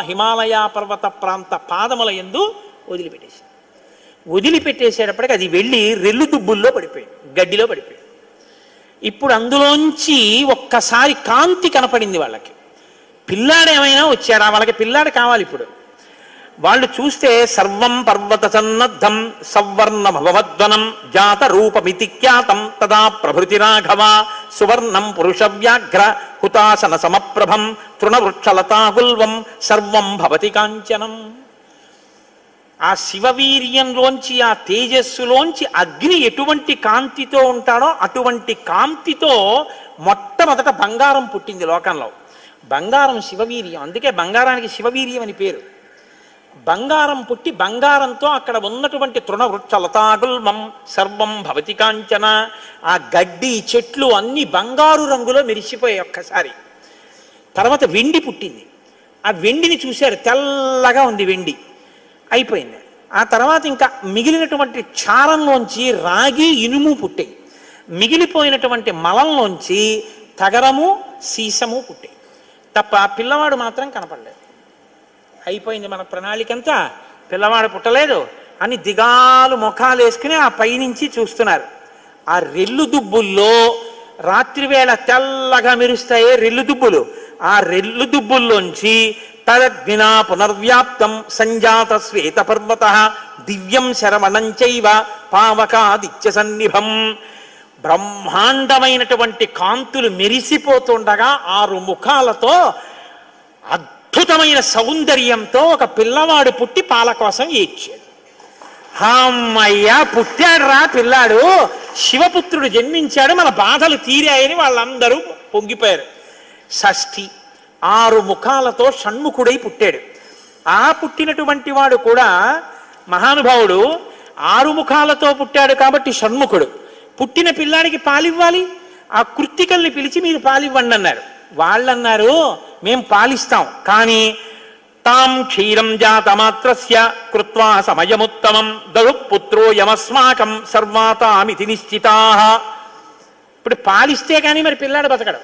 హిమాలయ పర్వత ప్రాంత పాదముల యందు వదిలిపెట్టేసేటప్పటికి అది వెళ్ళి రెల్లు దుబ్బుల్లో పడిపోయింది, గడ్డిలో పడిపోయింది. ఇప్పుడు అందులోంచి ఒక్కసారి కాంతి కనపడింది వాళ్ళకి. పిల్లాడు ఏమైనా వచ్చాడా? వాళ్ళకి పిల్లాడు కావాలి. ఇప్పుడు వాళ్ళు చూస్తే సర్వం పర్వత సన్నద్ధం సవర్ణమభవద్వనం జాత రూపమితి ఖ్యాతం తదా ప్రభృతి రాఘవ సువర్ణం పురుషవ్యాఘ్ర హుతాసన సమప్రభం తృణవృక్షలతాగుల్వం సర్వం భవతి కాంచనం. ఆ శివవీర్యంలోంచి ఆ తేజస్సులోంచి అగ్ని ఎటువంటి కాంతితో ఉంటాడో అటువంటి కాంతితో మొట్టమొదట బంగారం పుట్టింది లోకంలో. బంగారం శివవీర్యం, అందుకే బంగారానికి శివవీర్యం అని పేరు. బంగారం పుట్టి బంగారంతో అక్కడ ఉన్నటువంటి తృణవృక్ష లతాగుల్మం సర్వం భవతి కాంచన, ఆ గడ్డి చెట్లు అన్ని బంగారు రంగులో మెరిసిపోయాయి ఒక్కసారి. తర్వాత వెండి పుట్టింది. ఆ వెండిని చూశారు, తెల్లగా ఉంది వెండి. అయిపోయింది. ఆ తర్వాత ఇంకా మిగిలినటువంటి చారంలోంచి రాగి ఇనుము పుట్టాయి. మిగిలిపోయినటువంటి మలంలోంచి తగరము సీసము పుట్టాయి. తప్ప పిల్లవాడు మాత్రం కనపడలేదు. అయిపోయింది మన ప్రణాళిక అంతా, పిల్లవాడు పుట్టలేదు అని దిగాలు ముఖాలు వేసుకుని ఆ పైనుంచి చూస్తున్నారు. ఆ రెల్లు దుబ్బుల్లో రాత్రివేళ తెల్లగా మెరుస్తాయే రెల్లు దుబ్బులు, ఆ రెల్లు దుబ్బుల్లోంచి తదగ్నినా పునర్వ్యాప్తం సంజాత శ్వేత పర్వత దివ్యం శరవణం చైవ పావకాదిత్య సన్నిభం. బ్రహ్మాండమైనటువంటి కాంతులు మెరిసిపోతుండగా 6 ముఖాలతో అద్భుతమైన సౌందర్యంతో ఒక పిల్లవాడు పుట్టి పాల కోసం ఏడ్చాడు. అమ్మయ్యా పుట్టాడు రా పిల్లాడు, శివపుత్రుడు జన్మించాడు, మన బాధలు తీరాయని వాళ్ళందరూ పొంగిపోయారు. షష్ఠి 6 ముఖాలతో షణ్ముఖుడై పుట్టాడు. ఆ పుట్టినటువంటి వాడు కూడా మహానుభావుడు 6 ముఖాలతో పుట్టాడు కాబట్టి షణ్ముఖుడు. పుట్టిన పిల్లాడికి పాలివ్వాలి, ఆ కృత్తికల్ని పిలిచి మీరు పాలివ్వండి అన్నారు. వాళ్ళన్నారు మేం పాలిస్తాం, కానీ తాం క్షీరం జాతమాత్రస్య కృత్వా సమయముత్తమం దరుపుత్రో యమస్మాకం సర్వాతామితి నిశ్చితాః. ఇప్పుడు పాలిస్తే కానీ మరి పిల్లాడు బతకడు.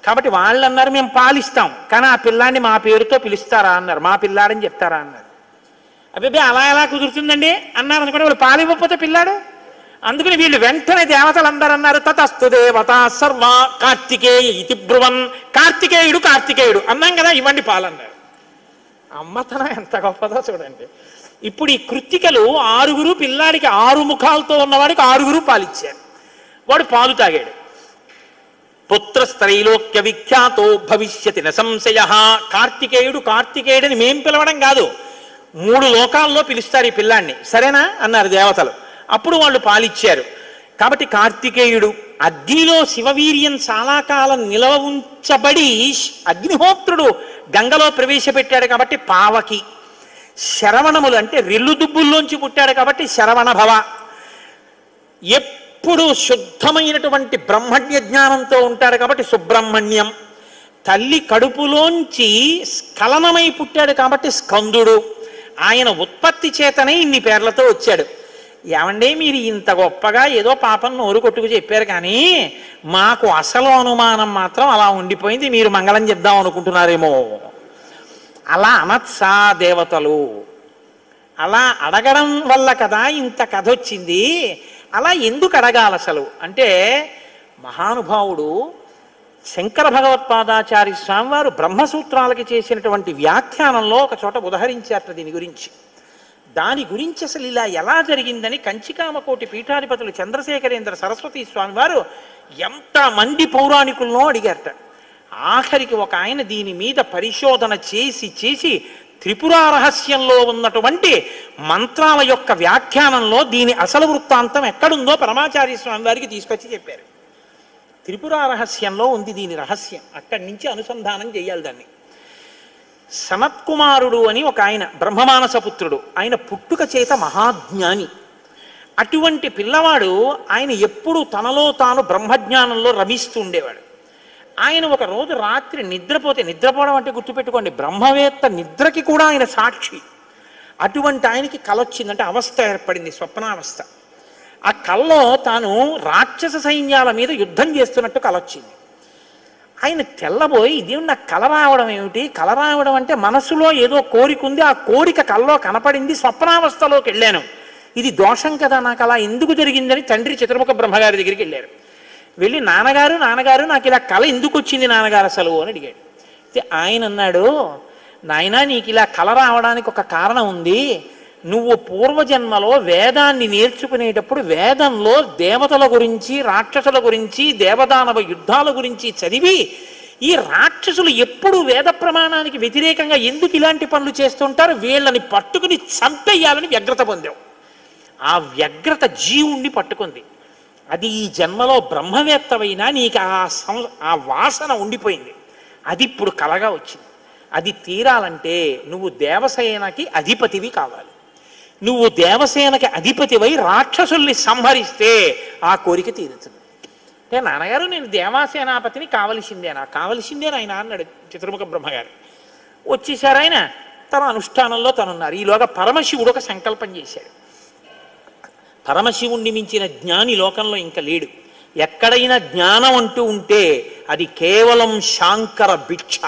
కాబట్టి వాళ్ళు అన్నారు మేము పాలిస్తాం, కానీ ఆ పిల్లాడిని మా పేరుతో పిలుస్తారా అన్నారు, మా పిల్లాడని చెప్తారా అన్నారు. అబ్బాయి అలా ఎలా కుదురుతుందండి అన్నారు అనుకోండి. వాళ్ళు పాలివ్వకపోతే పిల్లాడు. అందుకని వీళ్ళు వెంటనే దేవతలందరూ అన్నారు తతస్తు దేవత సర్వ కార్తికేయ ఇతి బ్రువన్. కార్తికేయుడు అన్నాం కదా, ఇవ్వండి పాలన్నారు. అమ్మతనం ఎంత గొప్పదో చూడండి. ఇప్పుడు ఈ కృత్తికలు 6 పిల్లాడికి 6 ముఖాలతో ఉన్నవాడికి 6 పాలిచ్చారు. వాడు పాలు తాగాడు. పుత్రస్త్రైలోక్య విఖ్యాతో భవిష్యతి న సంశయ. కార్తికేయుడని మేం పిలవడం కాదు, 3 లోకాల్లో పిలుస్తారు ఈ పిల్లాన్ని, సరేనా అన్నారు దేవతలు. అప్పుడు వాళ్ళు పాలిచ్చారు. కాబట్టి కార్తికేయుడు అగ్నిలో శివవీర్యం చాలా కాలం నిలవ ఉంచబడి అగ్నిహోత్రుడు గంగలో ప్రవేశపెట్టాడు కాబట్టి పావకి. శరవణములు అంటే రెల్లు దుబ్బుల్లోంచి పుట్టాడు కాబట్టి శరవణ భవ. ఎప్పుడు శుద్ధమైనటువంటి బ్రహ్మణ్య జ్ఞానంతో ఉంటాడు కాబట్టి సుబ్రహ్మణ్యం. తల్లి కడుపులోంచి స్ఖలనమై పుట్టాడు కాబట్టి స్కందుడు. ఆయన ఉత్పత్తి చేతనే ఇన్ని పేర్లతో వచ్చాడు. ఏమంటే మీరు ఇంత గొప్పగా ఏదో పాపం నోరు కొట్టుకు చెప్పారు, కానీ మాకు అసలు అనుమానం మాత్రం అలా ఉండిపోయింది, మీరు మంగళం చెప్దాం అనుకుంటున్నారేమో. అలా అనత్సా దేవతలు, అలా అడగడం వల్ల కదా ఇంత కథ వచ్చింది. అలా ఎందుకు అడగాలి అసలు అంటే, మహానుభావుడు శంకర భగవత్పాదాచార్య స్వామి వారు బ్రహ్మసూత్రాలకి చేసినటువంటి వ్యాఖ్యానంలో ఒక చోట ఉదహరించారట దీని గురించి. దాని గురించి అసలు ఇలా ఎలా జరిగిందని కంచికామకోటి పీఠాధిపతులు చంద్రశేఖరేంద్ర సరస్వతి స్వామి వారు ఎంతమంది పౌరాణికులను అడిగారట. ఆఖరికి ఒక ఆయన దీని మీద పరిశోధన చేసి త్రిపుర రహస్యంలో ఉన్నటువంటి మంత్రాల యొక్క వ్యాఖ్యానంలో దీని అసలు వృత్తాంతం ఎక్కడుందో పరమాచార్య స్వామి వారికి తీసుకొచ్చి చెప్పారు. త్రిపుర రహస్యంలో ఉంది దీని రహస్యం, అక్కడి నుంచి అనుసంధానం చేయాలి దాన్ని. సనత్కుమారుడు అని ఒక ఆయన బ్రహ్మమానసపుత్రుడు, ఆయన పుట్టుక చేత మహాజ్ఞాని. అటువంటి పిల్లవాడు ఆయన ఎప్పుడూ తనలో తాను బ్రహ్మజ్ఞానంలో రమిస్తూ ఉండేవాడు. ఆయన ఒక రోజు రాత్రి నిద్రపోవడం అంటే గుర్తుపెట్టుకోండి, బ్రహ్మవేత్త నిద్రకి కూడా ఆయన సాక్షి. అటువంటి ఆయనకి కల వచ్చిందంటే అవస్థ ఏర్పడింది, స్వప్నావస్థ. ఆ కల్లో తాను రాక్షస సైన్యాల మీద యుద్ధం చేస్తున్నట్టు కల వచ్చింది. ఆయన తెల్లబోయి ఇదేమి నాకు కల రావడం ఏమిటి, కల రావడం అంటే మనసులో ఏదో కోరిక ఉంది, ఆ కోరిక కల్లో కనపడింది, స్వప్నావస్థలోకి వెళ్ళాను, ఇది దోషం కదా, నాకు అలా ఎందుకు జరిగిందని తండ్రి చతుర్ముఖ బ్రహ్మగారి దగ్గరికి వెళ్ళారు. వెళ్ళి నాన్నగారు నాకు ఇలా కల ఎందుకు వచ్చింది నాన్నగారు అసలు అని అడిగాడు. ఆయన అన్నాడు, నాయనా నీకు ఇలా కల రావడానికి ఒక కారణం ఉంది. నువ్వు పూర్వజన్మలో వేదాన్ని నేర్చుకునేటప్పుడు వేదంలో దేవతల గురించి రాక్షసుల గురించి దేవదానవ యుద్ధాల గురించి చదివి ఈ రాక్షసులు ఎప్పుడు వేద ప్రమాణానికి వ్యతిరేకంగా ఎందుకు ఇలాంటి పనులు చేస్తుంటారు, వీళ్ళని పట్టుకుని చంపేయాలని వ్యగ్రత పొందావు. ఆ వ్యగ్రత జీవుణ్ణి పట్టుకుంది. అది ఈ జన్మలో బ్రహ్మవేత్తవైనా నీకు ఆ వాసన ఉండిపోయింది. అది ఇప్పుడు కలగా వచ్చింది. అది తీరాలంటే నువ్వు దేవసేనకి అధిపతివి కావాలి. నువ్వు దేవసేనకి అధిపతివై రాక్షసుల్ని సంహరిస్తే ఆ కోరిక తీరుతుంది. అంటే నాన్నగారు నేను దేవాసేనాపతిని కావలసిందేనా ఆయన అన్నాడు చతుర్ముఖ బ్రహ్మగారు. వచ్చేసారు ఆయన, తన అనుష్ఠానంలో తనున్నారు. ఈలోగా పరమశివుడు ఒక సంకల్పం చేశాడు. పరమశివుణ్ణి మించిన జ్ఞాని లోకంలో ఇంకా లేడు. ఎక్కడైనా జ్ఞానం అంటూ ఉంటే అది కేవలం శాంకర భిక్ష.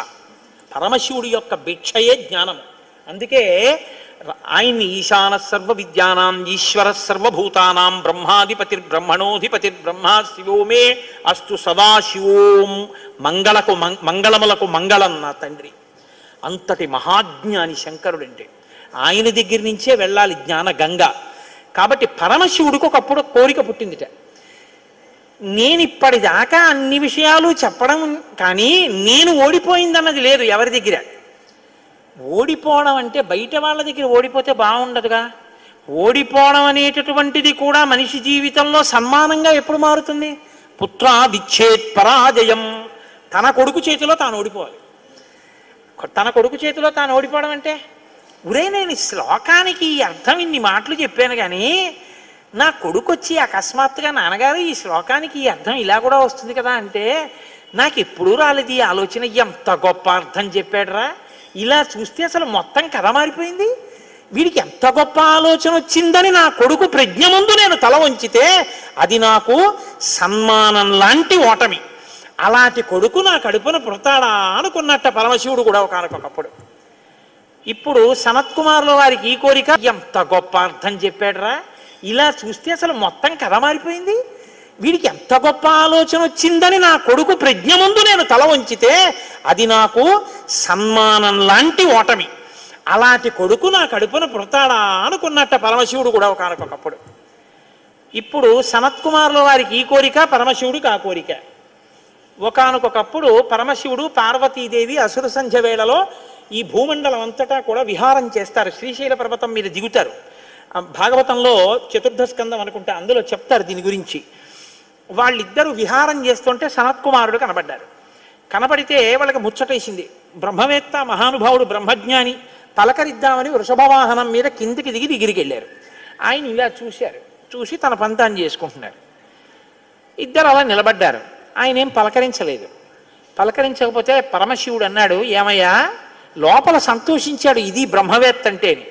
పరమశివుడి యొక్క భిక్షయే జ్ఞానము. అందుకే ఆయన్ని ఈశాన సర్వ విద్యానాం ఈశ్వర సర్వభూతానాం బ్రహ్మాధిపతిర్బ్రహ్మణోధిపతిర్బ్రహ్మ శివో మే అస్తు సదాశివోం మంగళములకు మంగళం నా తండ్రి. అంతటి మహాజ్ఞాని శంకరుడంటే. ఆయన దగ్గర నుంచే వెళ్ళాలి జ్ఞాన గంగ. కాబట్టి పరమశివుడికి ఒకప్పుడు కోరిక పుట్టిందిట, నేను ఇప్పటిదాకా అన్ని విషయాలు చెప్పడం కానీ నేను ఓడిపోయిందన్నది లేదు ఎవరి దగ్గర. ఓడిపోవడం అంటే బయట వాళ్ళ దగ్గర ఓడిపోతే బాగుండదుగా. ఓడిపోవడం అనేటటువంటిది కూడా మనిషి జీవితంలో సన్మానంగా ఎప్పుడు మారుతుంది? పుత్రాదిచ్చేత్ పరాజయం. తన కొడుకు చేతిలో తాను ఓడిపోవాలి. తన కొడుకు చేతిలో తాను ఓడిపోవడం అంటే, ఉరే నేను ఈ శ్లోకానికి అర్థం ఇన్ని మాటలు చెప్పాను కానీ నా కొడుకు వచ్చి అకస్మాత్తుగా నాన్నగారు ఈ శ్లోకానికి ఈ అర్థం ఇలా కూడా వస్తుంది కదా అంటే నాకు ఎప్పుడూ రాలేదు ఈ ఆలోచన. ఎంత గొప్ప అర్థం చెప్పాడురా, ఇలా చూస్తే అసలు మొత్తం కథ మారిపోయింది. వీడికి ఎంత గొప్ప ఆలోచన వచ్చిందని నా కొడుకు ప్రజ్ఞ ముందు నేను తల వంచితే అది నాకు సన్మానం లాంటి ఓటమి. అలాంటి కొడుకు నా కడుపున పుడతాడా అనుకున్నట్ట పరమశివుడు కూడా ఒకనకొకప్పుడు. ఇప్పుడు సనత్కుమారుల వారికి ఈ కోరిక, ఎంత గొప్ప అర్థం చెప్పాడురా, ఇలా చూస్తే అసలు మొత్తం కథ మారిపోయింది. వీడికి ఎంత గొప్ప ఆలోచన వచ్చిందని నా కొడుకు ప్రజ్ఞ ముందు నేను తల వంచితే అది నాకు సన్మానం లాంటి ఓటమి. అలాంటి కొడుకు నా కడుపున పుడతాడా అనుకున్నట్ట పరమశివుడు కూడా ఒకనకొకప్పుడు. ఇప్పుడు సనత్కుమారుల వారికి ఈ కోరిక, పరమశివుడికి ఆ కోరిక. ఒకనకొకప్పుడు పరమశివుడు పార్వతీదేవి అసుర సంధ్య వేళలో ఈ భూమండలం అంతటా కూడా విహారం చేస్తారు. శ్రీశైల పర్వతం మీద దిగుతారు. భాగవతంలో చతుర్థ స్కందం అనుకుంటా, అందులో చెప్తారు దీని గురించి. వాళ్ళిద్దరూ విహారం చేస్తుంటే సనత్కుమారుడు కనబడ్డారు. కనబడితే వాళ్ళకి ముచ్చటేసింది. బ్రహ్మవేత్త మహానుభావుడు బ్రహ్మజ్ఞాని, పలకరిద్దామని వృషభవాహనం మీద కిందికి దిగి దగ్గరికి వెళ్ళారు. ఆయన ఇలా చూశారు, చూసి తన పంతాన్ని చేసుకుంటున్నారు. ఇద్దరు అలా నిలబడ్డారు. ఆయన ఏం పలకరించలేదు. పలకరించకపోతే పరమశివుడు అన్నాడు, ఏమయ్యా, లోపల సంతోషించాడు ఇది బ్రహ్మవేత్త అంటేని,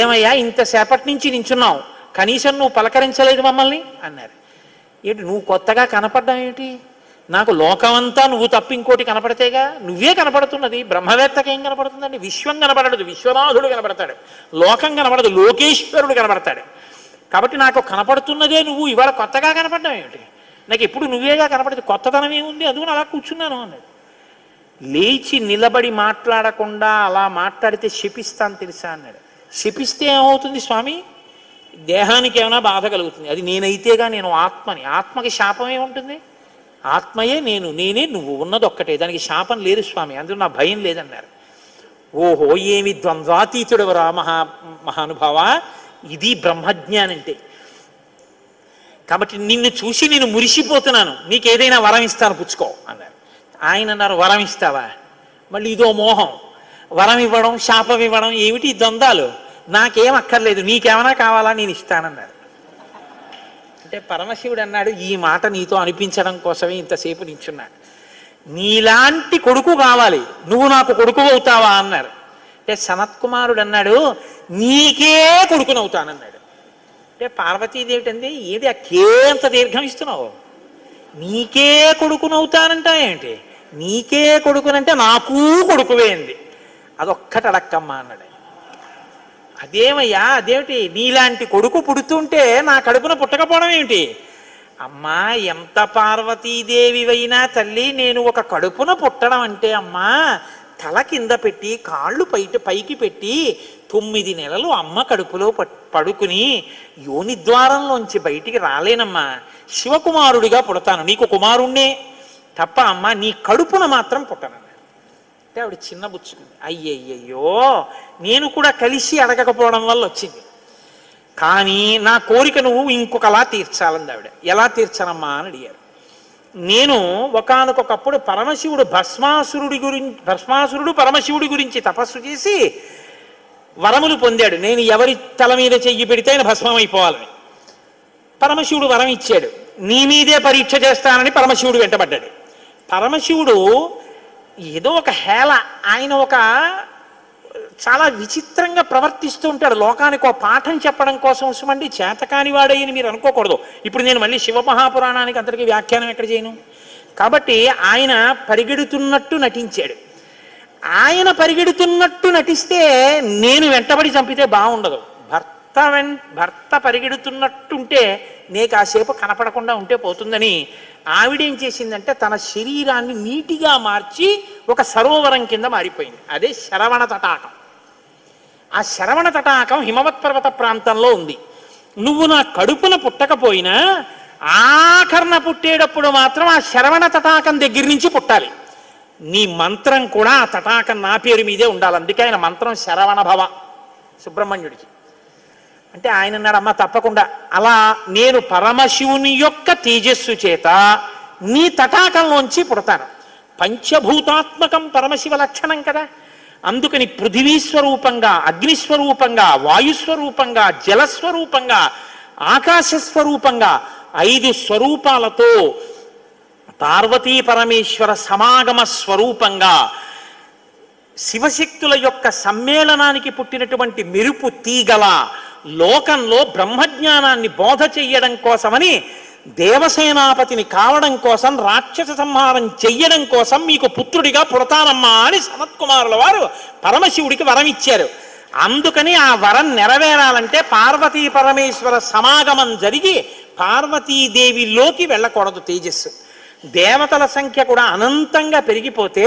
ఏమయ్యా ఇంతసేపటి నుంచి నించున్నావు, కనీసం నువ్వు పలకరించలేదు మమ్మల్ని అన్నారు. ఏంటి నువ్వు కొత్తగా కనపడ్డావు ఏమిటి? నాకు లోకమంతా నువ్వు తప్ప ఇంకోటి కనపడితేగా, నువ్వే కనపడుతున్నది. బ్రహ్మవేత్తకి ఏం కనపడుతుందండి? విశ్వం కనపడదు, విశ్వనాథుడు కనపడతాడు. లోకం కనపడదు, లోకేశ్వరుడు కనపడతాడు. కాబట్టి నాకు కనపడుతున్నదే నువ్వు, ఇవాళ కొత్తగా కనపడ్డావు ఏమిటి? నాకు ఎప్పుడు నువ్వేగా కనపడదు, కొత్తతనం ఏముంది, అందుకని అలా కూర్చున్నాను అన్నాడు. లేచి నిలబడి మాట్లాడకుండా అలా మాట్లాడితే శపిస్తాను తెలుసా అన్నాడు. శపిస్తే ఏమవుతుంది స్వామి? దేహానికి ఏమైనా బాధ కలుగుతుంది. అది నేనైతేగా, నేను ఆత్మని. ఆత్మకి శాపం ఏముంటుంది? ఆత్మయే నేను, నేనే నువ్వు, ఉన్నది ఒక్కటే, దానికి శాపం లేదు స్వామి, అందులో నా భయం లేదన్నారు. ఓహో, ఏమి ద్వంద్వాతీతుడవరా మహానుభావ, ఇది బ్రహ్మజ్ఞానంటే. కాబట్టి నిన్ను చూసి నేను మురిసిపోతున్నాను, నీకు ఏదైనా వరం ఇస్తాను పుచ్చుకో అన్నారు. ఆయన అన్నారు, వరం ఇస్తావా? మళ్ళీ ఇదో మోహం, వరం ఇవ్వడం శాపం ఇవ్వడం ఏమిటి ద్వంద్వాలు? నాకేం అక్కర్లేదు, నీకేమైనా కావాలా, నేను ఇస్తానన్నారు. అంటే పరమశివుడు అన్నాడు, ఈ మాట నీతో అనిపించడం కోసమే ఇంతసేపు నించున్నాడు. నీలాంటి కొడుకు కావాలి, నువ్వు నాకు కొడుకు అవుతావా అన్నారు. అంటే సనత్కుమారుడు అన్నాడు, నీకే కొడుకునవుతానన్నాడు. అంటే పార్వతీదేవి అంది, ఏది ఆ కేంత దీర్ఘం ఇస్తున్నావు? నీకే కొడుకునవుతానంటా ఏంటి? నీకే కొడుకునంటే నాకు కొడుకువే అంది. అదొక్కటి అడక్కమ్మా అన్నాడు. అదేమయ్యా, అదేమిటి? నీలాంటి కొడుకు పుడుతుంటే నా కడుపున పుట్టకపోవడం ఏమిటి? అమ్మా, ఎంత పార్వతీదేవివైనా తల్లి, నేను ఒక కడుపున పుట్టడం అంటే అమ్మా, తల కింద పెట్టి కాళ్ళు పైకి పెట్టి 9 నెలలు అమ్మ కడుపులో పడుకుని యోనిద్వారంలోంచి బయటికి రాలేనమ్మా. శివకుమారుడిగా పుడతాను, నీకు కుమారుణ్ణే తప్ప అమ్మ నీ కడుపున మాత్రం పుట్టనన్నాడు. అంటే ఆవిడ చిన్నబుచ్చుకుంది. అయ్యయ్యో, నేను కూడా కలిసి అడగకపోవడం వల్ల వచ్చింది. కానీ నా కోరిక నువ్వు ఇంకొకలా తీర్చాలంది ఆవిడ. ఎలా తీర్చనమ్మా అని అడిగారు. నేను ఒకానొకప్పుడు భస్మాసురుడు పరమశివుడి గురించి తపస్సు చేసి వరములు పొందాడు. నేను ఎవరి తల మీద చెయ్యి పెడితే ఆయన భస్మం అయిపోవాలని పరమశివుడు వరం ఇచ్చాడు. నీ మీదే పరీక్ష చేస్తానని పరమశివుడు వెంటబడ్డాడు. పరమశివుడు ఏదో ఒక హేళ, ఆయన ఒక చాలా విచిత్రంగా ప్రవర్తిస్తూ ఉంటాడు. లోకానికి ఒక పాఠం చెప్పడం కోసం సుమండి, చేతకాని వాడయ్యని మీరు అనుకోకూడదు. ఇప్పుడు నేను మళ్ళీ శివమహాపురాణానికి అంతటికీ వ్యాఖ్యానం ఎక్కడ చేయను. కాబట్టి ఆయన పరిగెడుతున్నట్టు నటించాడు. ఆయన పరిగెడుతున్నట్టు నటిస్తే నేను వెంటబడి చంపితే బాగుండదు. భర్త పరిగెడుతున్నట్టుంటే నే కాసేపు కనపడకుండా ఉంటే పోతుందని ఆవిడేం చేసిందంటే తన శరీరాన్ని నీటిగా మార్చి ఒక సరోవరం కింద మారిపోయింది. అదే శరవణ తటాకం. ఆ శరవణ తటాకం హిమవత్ పర్వత ప్రాంతంలో ఉంది. నువ్వు నా కడుపున పుట్టకపోయినా ఆఖరణ పుట్టేటప్పుడు మాత్రం ఆ శరవణ తటాకం దగ్గర నుంచి పుట్టాలి. నీ మంత్రం కూడా ఆ తటాకం నా పేరు మీదే ఉండాలి. అందుకే ఆయన మంత్రం శరవణ భవ సుబ్రహ్మణ్యుడికి. అంటే ఆయన అన్నాడు, అమ్మ తప్పకుండా, అలా నేను పరమశివుని యొక్క తేజస్సు చేత నీ తటాకంలోంచి పుడతాను. పంచభూతాత్మకం పరమశివ లక్షణం కదా. అందుకని పృథివీస్వరూపంగా, అగ్నిస్వరూపంగా, వాయుస్వరూపంగా, జలస్వరూపంగా, ఆకాశస్వరూపంగా 5 స్వరూపాలతో పార్వతీ పరమేశ్వర సమాగమ స్వరూపంగా శివశక్తుల యొక్క సమ్మేళనానికి పుట్టినటువంటి మెరుపు తీగల లోకంలో బ్రహ్మజ్ఞానాన్ని బోధ చెయ్యడం కోసమని, దేవసేనాపతిని కావడం కోసం, రాక్షస సంహారం చెయ్యడం కోసం మీకు పుత్రుడిగా పుడతానమ్మా అని సనత్కుమారుల వారు పరమశివుడికి వరం ఇచ్చారు. అందుకని ఆ వరం నెరవేరాలంటే పార్వతీ పరమేశ్వర సమాగమం జరిగి పార్వతీదేవిలోకి వెళ్ళకూడదు తేజస్సు. దేవతల సంఖ్య కూడా అనంతంగా పెరిగిపోతే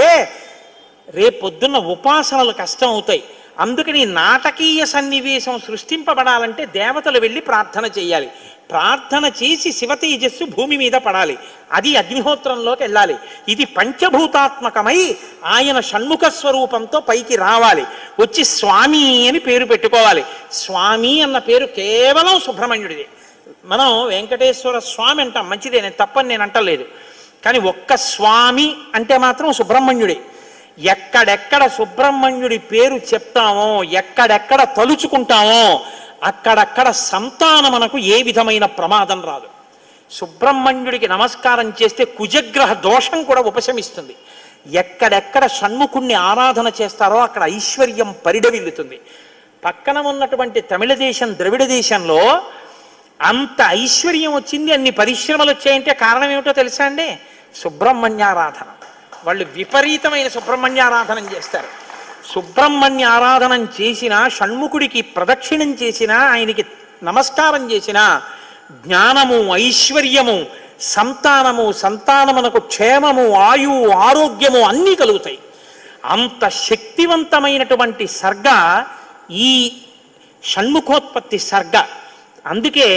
రేపొద్దున్న ఉపాసనలు కష్టం అవుతాయి. అందుకని నాటకీయ సన్నివేశం సృష్టింపబడాలంటే దేవతలు వెళ్ళి ప్రార్థన చేయాలి. ప్రార్థన చేసి శివతేజస్సు భూమి మీద పడాలి. అది అగ్నిహోత్రంలోకి వెళ్ళాలి. ఇది పంచభూతాత్మకమై ఆయన షణ్ముఖ స్వరూపంతో పైకి రావాలి. వచ్చి స్వామి అని పేరు పెట్టుకోవాలి. స్వామి అన్న పేరు కేవలం సుబ్రహ్మణ్యుడిది. మనం వెంకటేశ్వర స్వామి అంటాం, మంచిదే, నేను తప్పని నేను అంటలేదు. కానీ ఒక్క స్వామి అంటే మాత్రం సుబ్రహ్మణ్యుడే. ఎక్కడెక్కడ సుబ్రహ్మణ్యుడి పేరు చెప్తామో, ఎక్కడెక్కడ తలుచుకుంటామో అక్కడక్కడ సంతానమునకు ఏ విధమైన ప్రమాదం రాదు. సుబ్రహ్మణ్యుడికి నమస్కారం చేస్తే కుజగ్రహ దోషం కూడా ఉపశమిస్తుంది. ఎక్కడెక్కడ షణ్ముఖుణ్ణి ఆరాధన చేస్తారో అక్కడ ఐశ్వర్యం పరిడవిల్లుతుంది. పక్కన ఉన్నటువంటి తమిళ దేశం, ద్రవిడ దేశంలో అంత ఐశ్వర్యం వచ్చింది, అన్ని పరిశ్రమలు వచ్చాయంటే కారణం ఏమిటో తెలుసా అండి? సుబ్రహ్మణ్యారాధన. వాళ్ళు విపరీతమైన సుబ్రహ్మణ్యారాధన చేస్తారు. సుబ్రహ్మణ్య ఆరాధనం చేసినా, షణ్ముఖుడికి ప్రదక్షిణం చేసినా, ఆయనకి నమస్కారం చేసినా జ్ఞానము, ఐశ్వర్యము, సంతానము, సంతానమునకు క్షేమము, ఆయువు, ఆరోగ్యము అన్నీ కలుగుతాయి. అంత శక్తివంతమైనటువంటి సర్గ ఈ షణ్ముఖోత్పత్తి సర్గ. అందుకే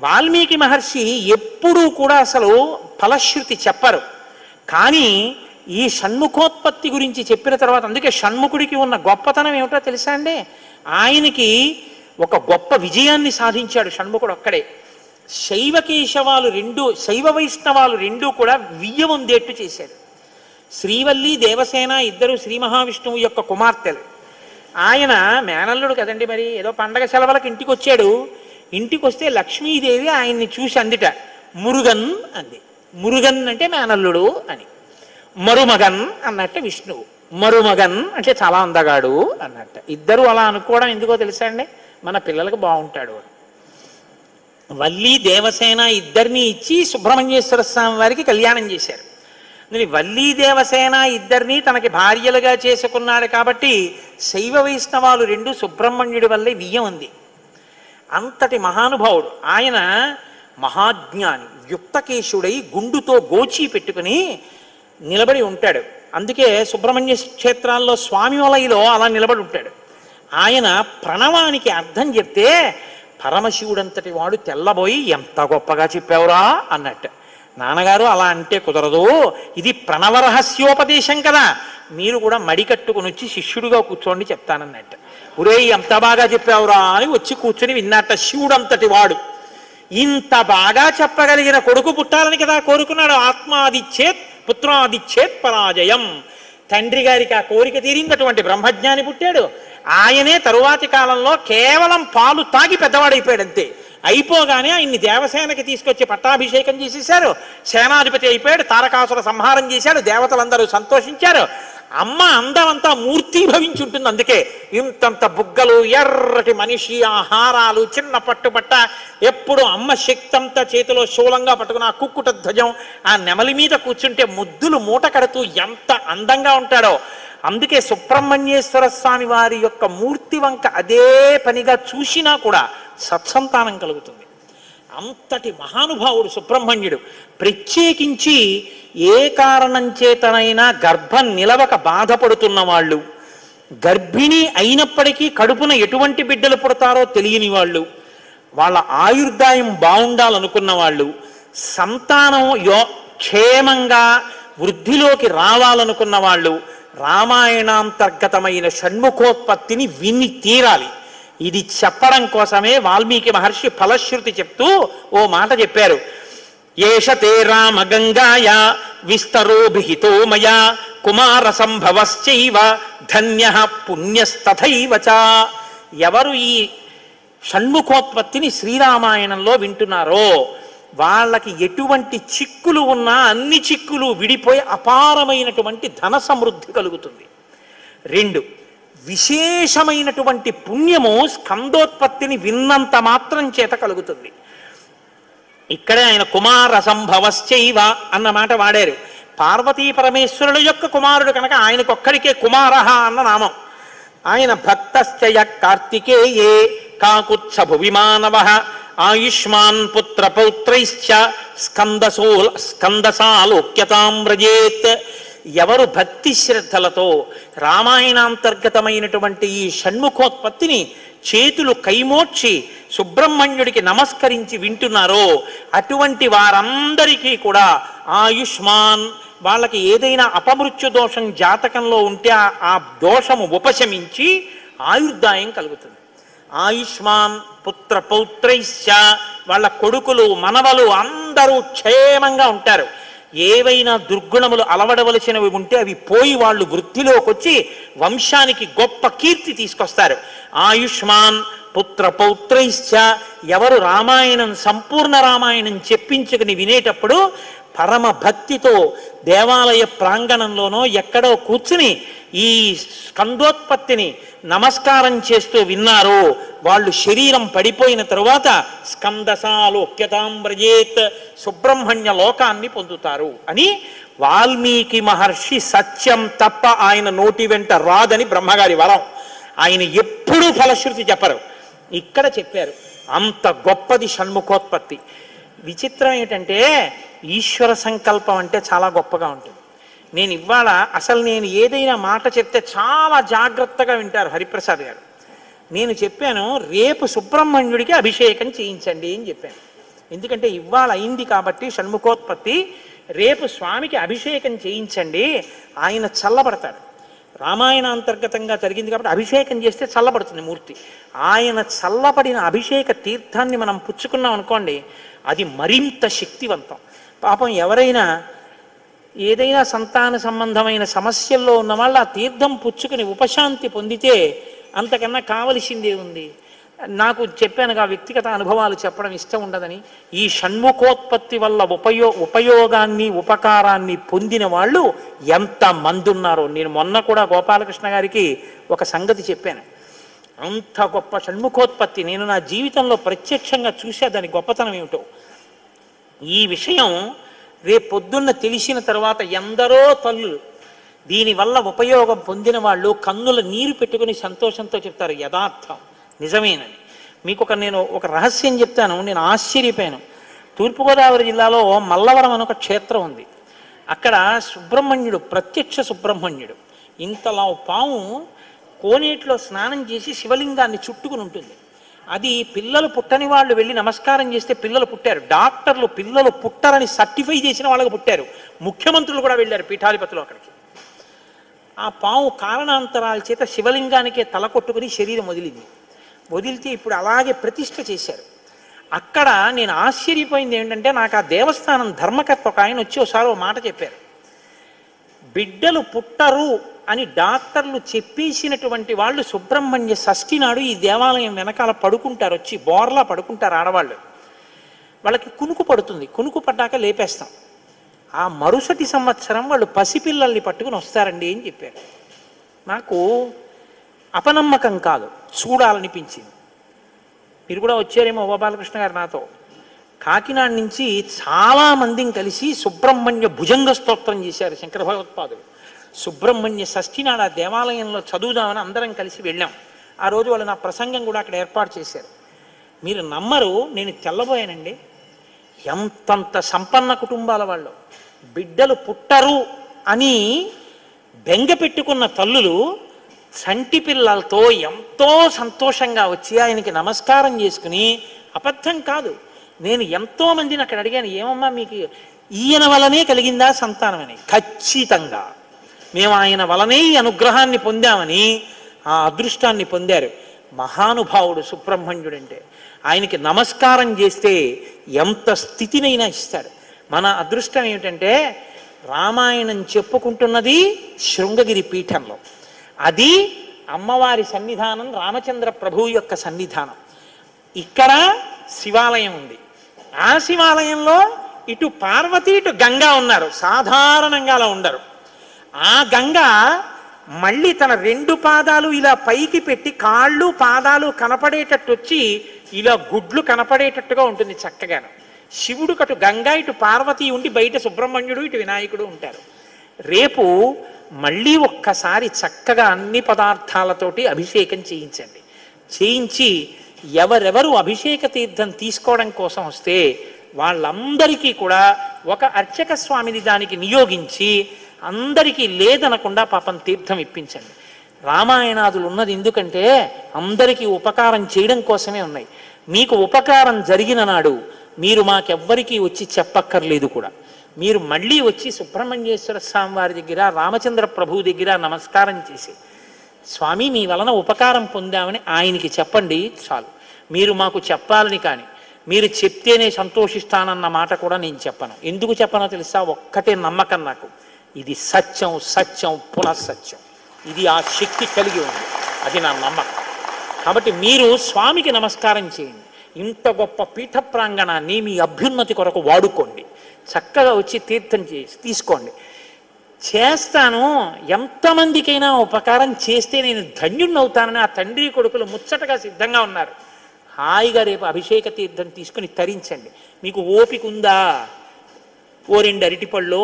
వాల్మీకి మహర్షి ఎప్పుడూ కూడా అసలు ఫలశ్రుతి చెప్పరు. కానీ ఈ షణ్ముఖోత్పత్తి గురించి చెప్పిన తర్వాత, అందుకే షణ్ముఖుడికి ఉన్న గొప్పతనం ఏమిటో తెలుసా అండి? ఆయనకి ఒక గొప్ప విజయాన్ని సాధించాడు షణ్ముఖుడు ఒక్కడే. శైవ వైష్ణవాలు రెండూ కూడా వియ్యముందేట్టు చేశాడు. శ్రీవల్లి, దేవసేన ఇద్దరు శ్రీ మహావిష్ణువు యొక్క కుమార్తెలు. ఆయన మేనల్లుడు కదండి, మరి ఏదో పండగ సెలవులకు ఇంటికి వచ్చాడు. ఇంటికి వస్తే లక్ష్మీదేవి ఆయన్ని చూసి అందిట, మురుగన్ అంది. మురుగన్ అంటే మేనల్లుడు అని. మరుమగన్ అన్నట్టు విష్ణువు. మరుమగన్ అంటే చాలా అందగాడు అన్నట్టు. ఇద్దరు అలా అనుకోవడం ఎందుకో తెలుసా అండి? మన పిల్లలకు బాగుంటాడు అని. వల్లి, దేవసేన ఇద్దరిని ఇచ్చి సుబ్రహ్మణ్యేశ్వర స్వామి వారికి కళ్యాణం చేశారు. వల్లి, దేవసేన ఇద్దరిని తనకి భార్యలుగా చేసుకున్నాడు కాబట్టి శైవ వైష్ణవాలు రెండు సుబ్రహ్మణ్యుడి వల్లే వియ్యం ఉంది. అంతటి మహానుభావుడు ఆయన. మహాజ్ఞాని, యుక్తకేశుడై గుండుతో గోచి పెట్టుకుని నిలబడి ఉంటాడు. అందుకే సుబ్రహ్మణ్య క్షేత్రాల్లో స్వామి వలయలో అలా నిలబడి ఉంటాడు. ఆయన ప్రణవానికి అర్థం చెప్తే పరమశివుడంతటి వాడు తెల్లబోయి, ఎంత గొప్పగా చెప్పావురా అన్నట్టు. నాన్నగారు అలా అంటే కుదరదు, ఇది ప్రణవ రహస్యోపదేశం కదా, మీరు కూడా మడి కట్టుకుని వచ్చి శిష్యుడిగా కూర్చోండి చెప్తానన్నట్టు. ఒరే ఎంత బాగా చెప్పావురా అని వచ్చి కూర్చొని విన్నట్ట. శివుడంతటి వాడు ఇంత బాగా చెప్పగలిగిన కొడుకు పుట్టాలని కదా కోరుకున్నాడు. ఆత్మాదిచ్చేత్ పుత్రాదిచ్చేత్ పరాజయం. తండ్రి గారికి ఆ కోరిక తీరిందటువంటి బ్రహ్మజ్ఞాని పుట్టాడు. ఆయనే తరువాతి కాలంలో కేవలం పాలు తాగి పెద్దవాడైపోయాడు అంతే. అయిపోగానే ఆయన్ని దేవసేనకి తీసుకొచ్చి పట్టాభిషేకం చేసేశారు. సేనాధిపతి అయిపోయాడు. తారకాసుర సంహారం చేశాడు. దేవతలందరూ సంతోషించారు. అమ్మ అందమంతా మూర్తీభవించి ఉంటుంది. అందుకే ఇంతంత బుగ్గలు, ఎర్రటి మనిషి, ఆహారాలు, చిన్న పట్టుబట్ట, ఎప్పుడు అమ్మ శక్తి అంతా చేతిలో శూలంగా పట్టుకుని ఆ కుక్కుట ధ్వజం, ఆ నెమలి మీద కూర్చుంటే ముద్దులు మూట కడుతూ ఎంత అందంగా ఉంటాడో. అందుకే సుబ్రహ్మణ్యేశ్వర స్వామి వారి యొక్క మూర్తి వంక అదే పనిగా చూసినా కూడా సత్సంతానం కలుగుతుంది. అంతటి మహానుభావుడు సుబ్రహ్మణ్యుడు. ప్రత్యేకించి ఏ కారణం చేతనైనా గర్భం నిలవక బాధపడుతున్న వాళ్ళు, గర్భిణి అయినప్పటికీ కడుపున ఎటువంటి బిడ్డలు పుడతారో తెలియని వాళ్ళు, వాళ్ళ ఆయుర్దాయం బాగుండాలనుకున్న వాళ్ళు, సంతానం క్షేమంగా వృద్ధిలోకి రావాలనుకున్న వాళ్ళు రామాయణాంతర్గతమైన షణ్ముఖోత్పత్తిని విని తీరాలి. ఇది చెప్పడం కోసమే వాల్మీకి మహర్షి ఫలశ్రుతి చెప్తూ ఓ మాట చెప్పారు. ఏషతే రామ గంగాయ విస్తరోభిహితో మయా కుమార సంభవశ్చైవ ధన్యః పుణ్యస్తథైవ చ. ఎవరు ఈ షణ్ముఖోత్పత్తిని శ్రీరామాయణంలో వింటున్నారో వాళ్ళకి ఎటువంటి చిక్కులు ఉన్నా అన్ని చిక్కులు విడిపోయి అపారమైనటువంటి ధన సమృద్ధి కలుగుతుంది. 2, విశేషమైనటువంటి పుణ్యము స్కందోత్పత్తిని విన్నంత మాత్రం చేత కలుగుతుంది. ఇక్కడే ఆయన కుమార సంభవశ్చైవ అన్న మాట వాడారు. పార్వతీ పరమేశ్వరుల యొక్క కుమారుడు కనుక ఆయనకొక్కడికే కుమారః అన్న నామం. ఆయన భక్తశ్చయ కార్తికేయే కాకుత్స భువిమానవః ఆయుష్మాన్ పుత్ర పౌత్రైశ్చ స్కందసాలోక్యతాం వ్రజేత్. ఎవరు భక్తి శ్రద్ధలతో రామాయణాంతర్గతమైనటువంటి ఈ షణ్ముఖోత్పత్తిని చేతులు కైమోడ్చి సుబ్రహ్మణ్యుడికి నమస్కరించి వింటున్నారో అటువంటి వారందరికీ కూడా ఆయుష్మాన్, వాళ్ళకి ఏదైనా అపమృత్యు దోషం జాతకంలో ఉంటే ఆ దోషము ఉపశమించి ఆయుర్దాయం కలుగుతుంది. ఆయుష్మాన్ పుత్ర పౌత్రైశ్చ, వాళ్ళ కొడుకులు మనవలు అందరూ క్షేమంగా ఉంటారు. ఏవైనా దుర్గుణములు అలవడవలసినవి ఉంటే అవి పోయి వాళ్ళు వృద్ధిలోకి వచ్చి వంశానికి గొప్ప కీర్తి తీసుకొస్తారు. ఆయుష్మాన్ పుత్ర పౌత్రైశ్చ, ఎవరు రామాయణం సంపూర్ణ రామాయణం చెప్పించుకుని వినేటప్పుడు పరమ భక్తితో దేవాలయ ప్రాంగణంలోనో ఎక్కడో కూర్చుని ఈ స్కందోత్పత్తిని నమస్కారం చేస్తూ విన్నారో వాళ్ళు శరీరం పడిపోయిన తరువాత స్కందసాలోక్యతాంబ్రజేత్, సుబ్రహ్మణ్య లోకాన్ని పొందుతారు అని వాల్మీకి మహర్షి సత్యం తప్ప ఆయన నోటి వెంట రాదని బ్రహ్మగారి వరం. ఆయన ఎప్పుడూ ఫలశ్రుతి చెప్పరు, ఇక్కడ చెప్పారు. అంత గొప్పది షణ్ముఖోత్పత్తి. విచిత్రం ఏంటంటే ఈశ్వర సంకల్పం అంటే చాలా గొప్పగా ఉంటుంది. నేను ఇవాళ అసలు నేను ఏదైనా మాట చెప్తే చాలా జాగ్రత్తగా వింటారు హరిప్రసాద్ గారు. నేను చెప్పాను రేపు సుబ్రహ్మణ్యుడికి అభిషేకం చేయించండి అని చెప్పాను. ఎందుకంటే ఇవాళ అయింది కాబట్టి షణ్ముఖోత్పత్తి, రేపు స్వామికి అభిషేకం చేయించండి, ఆయన చల్లబడతాడు. రామాయణ అంతర్గతంగా జరిగింది కాబట్టి అభిషేకం చేస్తే చల్లబడుతుంది మూర్తి. ఆయన చల్లబడిన అభిషేక తీర్థాన్ని మనం పుచ్చుకున్నాం అనుకోండి, అది మరింత శక్తివంతం. పాపం ఎవరైనా ఏదైనా సంతాన సంబంధమైన సమస్యల్లో ఉన్న వాళ్ళు ఆ తీర్థం పుచ్చుకుని ఉపశాంతి పొందితే అంతకన్నా కావలసిందే ఉంది. నాకు చెప్పానుగా వ్యక్తిగత అనుభవాలు చెప్పడం ఇష్టం ఉండదని. ఈ షణ్ముఖోత్పత్తి వల్ల ఉపయోగాన్ని ఉపకారాన్ని పొందిన వాళ్ళు ఎంతమంది ఉన్నారో. నేను మొన్న కూడా గోపాలకృష్ణ గారికి ఒక సంగతి చెప్పాను. అంత గొప్ప షణ్ముఖోత్పత్తి నేను నా జీవితంలో ప్రత్యక్షంగా చూసా, దాని గొప్పతనం ఏమిటో. ఈ విషయం రేపు పొద్దున్న తెలిసిన తర్వాత ఎందరో తల్లులు దీనివల్ల ఉపయోగం పొందిన వాళ్ళు కన్నుల నీరు పెట్టుకుని సంతోషంతో చెప్తారు యథార్థం నిజమేనని. మీకు నేను ఒక రహస్యం చెప్తాను, నేను ఆశ్చర్యపోయాను. తూర్పుగోదావరి జిల్లాలో మల్లవరం అని ఒక క్షేత్రం ఉంది. అక్కడ సుబ్రహ్మణ్యుడు, ప్రత్యక్ష సుబ్రహ్మణ్యుడు, ఇంతలా పాము కోనేటిలో స్నానం చేసి శివలింగాన్ని చుట్టుకుని ఉంటుంది. అది పిల్లలు పుట్టని వాళ్ళు వెళ్ళి నమస్కారం చేస్తే పిల్లలు పుట్టారు. డాక్టర్లు పిల్లలు పుట్టరని సర్టిఫై చేసిన వాళ్ళకి పుట్టారు. ముఖ్యమంత్రులు కూడా వెళ్ళారు పీఠాధిపతులు అక్కడికి. ఆ పాము కారణాంతరాల చేత శివలింగానికే తల కొట్టుకుని శరీరం వదిలితే ఇప్పుడు అలాగే ప్రతిష్ఠ చేశారు. అక్కడ నేను ఆశ్చర్యపోయింది ఏంటంటే, నాకు ఆ దేవస్థానం ధర్మకర్త ఒక ఆయన వచ్చి ఒకసారి ఓ మాట చెప్పారు. బిడ్డలు పుట్టరు అని డాక్టర్లు చెప్పేసినటువంటి వాళ్ళు సుబ్రహ్మణ్య షష్ఠి నాడు ఈ దేవాలయం వెనకాల పడుకుంటారు, వచ్చి బోర్లా పడుకుంటారు ఆడవాళ్ళు. వాళ్ళకి కునుకు పడుతుంది, కునుకు పడ్డాక లేపేస్తాం. ఆ మరుసటి సంవత్సరం వాళ్ళు పసిపిల్లల్ని పట్టుకుని వస్తారండి అని చెప్పారు. నాకు అపనమ్మకం కాదు, చూడాలనిపించింది. మీరు కూడా వచ్చారేమో గోపాలకృష్ణ గారు నాతో. కాకినాడ నుంచి చాలామందిని కలిసి సుబ్రహ్మణ్య భుజంగ స్తోత్రం చేశారు శంకర భగవత్పాదులు. సుబ్రహ్మణ్య షష్ఠి నాడు ఆ దేవాలయంలో చదువుదామని అందరం కలిసి వెళ్ళాం. ఆ రోజు వాళ్ళు నా ప్రసంగం కూడా అక్కడ ఏర్పాటు చేశారు. మీరు నమ్మరు, నేను తెల్లబోయానండి. ఎంతంత సంపన్న కుటుంబాల వాళ్ళు బిడ్డలు పుట్టరు అని బెంగ పెట్టుకున్న తల్లులు చంటి పిల్లలతో ఎంతో సంతోషంగా వచ్చి ఆయనకి నమస్కారం చేసుకుని, అబద్ధం కాదు, నేను ఎంతోమందిని అక్కడ అడిగాను, ఏమమ్మా మీకు ఈయన వలనే కలిగిందా సంతానం అని. ఖచ్చితంగా మేము ఆయన వలనే ఈ అనుగ్రహాన్ని పొందామని ఆ అదృష్టాన్ని పొందారు. మహానుభావుడు సుబ్రహ్మణ్యుడు అంటే. ఆయనకి నమస్కారం చేస్తే ఎంత స్థితినైనా ఇస్తాడు. మన అదృష్టం ఏమిటంటే రామాయణం చెప్పుకుంటున్నది శృంగగిరి పీఠంలో, అది అమ్మవారి సన్నిధానం, రామచంద్ర ప్రభువు యొక్క సన్నిధానం. ఇక్కడ శివాలయం ఉంది. ఆ శివాలయంలో ఇటు పార్వతి ఇటు గంగా ఉన్నారు. సాధారణంగా అలా ఉండరు. ఆ గంగ మళ్ళీ తన రెండు పాదాలు ఇలా పైకి పెట్టి కాళ్ళు పాదాలు కనపడేటట్టు వచ్చి ఇలా గుడ్లు కనపడేటట్టుగా ఉంటుంది చక్కగాను. శివుడు అటు గంగా ఇటు పార్వతి ఉండి బయట సుబ్రహ్మణ్యుడు ఇటు వినాయకుడు ఉంటారు. రేపు మళ్ళీ ఒక్కసారి చక్కగా అన్ని పదార్థాలతోటి అభిషేకం చేయించండి. చేయించి ఎవరెవరు అభిషేక తీర్థం తీసుకోవడం కోసం వస్తే వాళ్ళందరికీ కూడా ఒక అర్చక స్వామిని దానికి నియోగించి అందరికీ లేదనకుండా పాపం తీర్థం ఇప్పించండి. రామాయణాదులు ఉన్నది ఎందుకంటే అందరికీ ఉపకారం చేయడం కోసమే ఉన్నాయి. మీకు ఉపకారం జరిగిన నాడు మీరు మాకెవ్వరికీ వచ్చి చెప్పక్కర్లేదు కూడా. మీరు మళ్ళీ వచ్చి సుబ్రహ్మణ్యేశ్వర స్వామి వారి దగ్గర, రామచంద్ర ప్రభువు దగ్గర నమస్కారం చేసి, స్వామి మీ వలన ఉపకారం పొందామని ఆయనకి చెప్పండి చాలు. మీరు మాకు చెప్పాలని కానీ, మీరు చెప్తేనే సంతోషిస్తానన్న మాట కూడా నేను చెప్పను. ఎందుకు చెప్పనో తెలుసా? ఒక్కటే నమ్మకం నాకు, ఇది సత్యం, సత్యం పునఃసత్యం. ఇది ఆ శక్తి కలిగి ఉంది, అది నా నమ్మకం. కాబట్టి మీరు స్వామికి నమస్కారం చేయండి. ఇంత గొప్ప పీఠ ప్రాంగణాన్ని మీ అభ్యున్నతి కొరకు వాడుకోండి. చక్కగా వచ్చి తీర్థం తీసుకోండి. చేస్తాను, ఎంతమందికైనా ఉపకారం చేస్తే నేను ధన్యుణ్ణవుతానని ఆ తండ్రి కొడుకులు ముచ్చటగా సిద్ధంగా ఉన్నారు. హాయిగా రేపు అభిషేక తీర్థం తీసుకుని తరించండి. మీకు ఓపిక ఉందా? ఓ 2 అరటిపళ్ళో,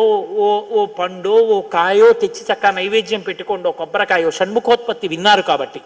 ఓ పండో, ఓ కాయో తెచ్చి చక్కగా నైవేద్యం పెట్టుకోండి. ఓ కొబ్బరికాయో. షణ్ముఖోత్పత్తి విన్నారు కాబట్టి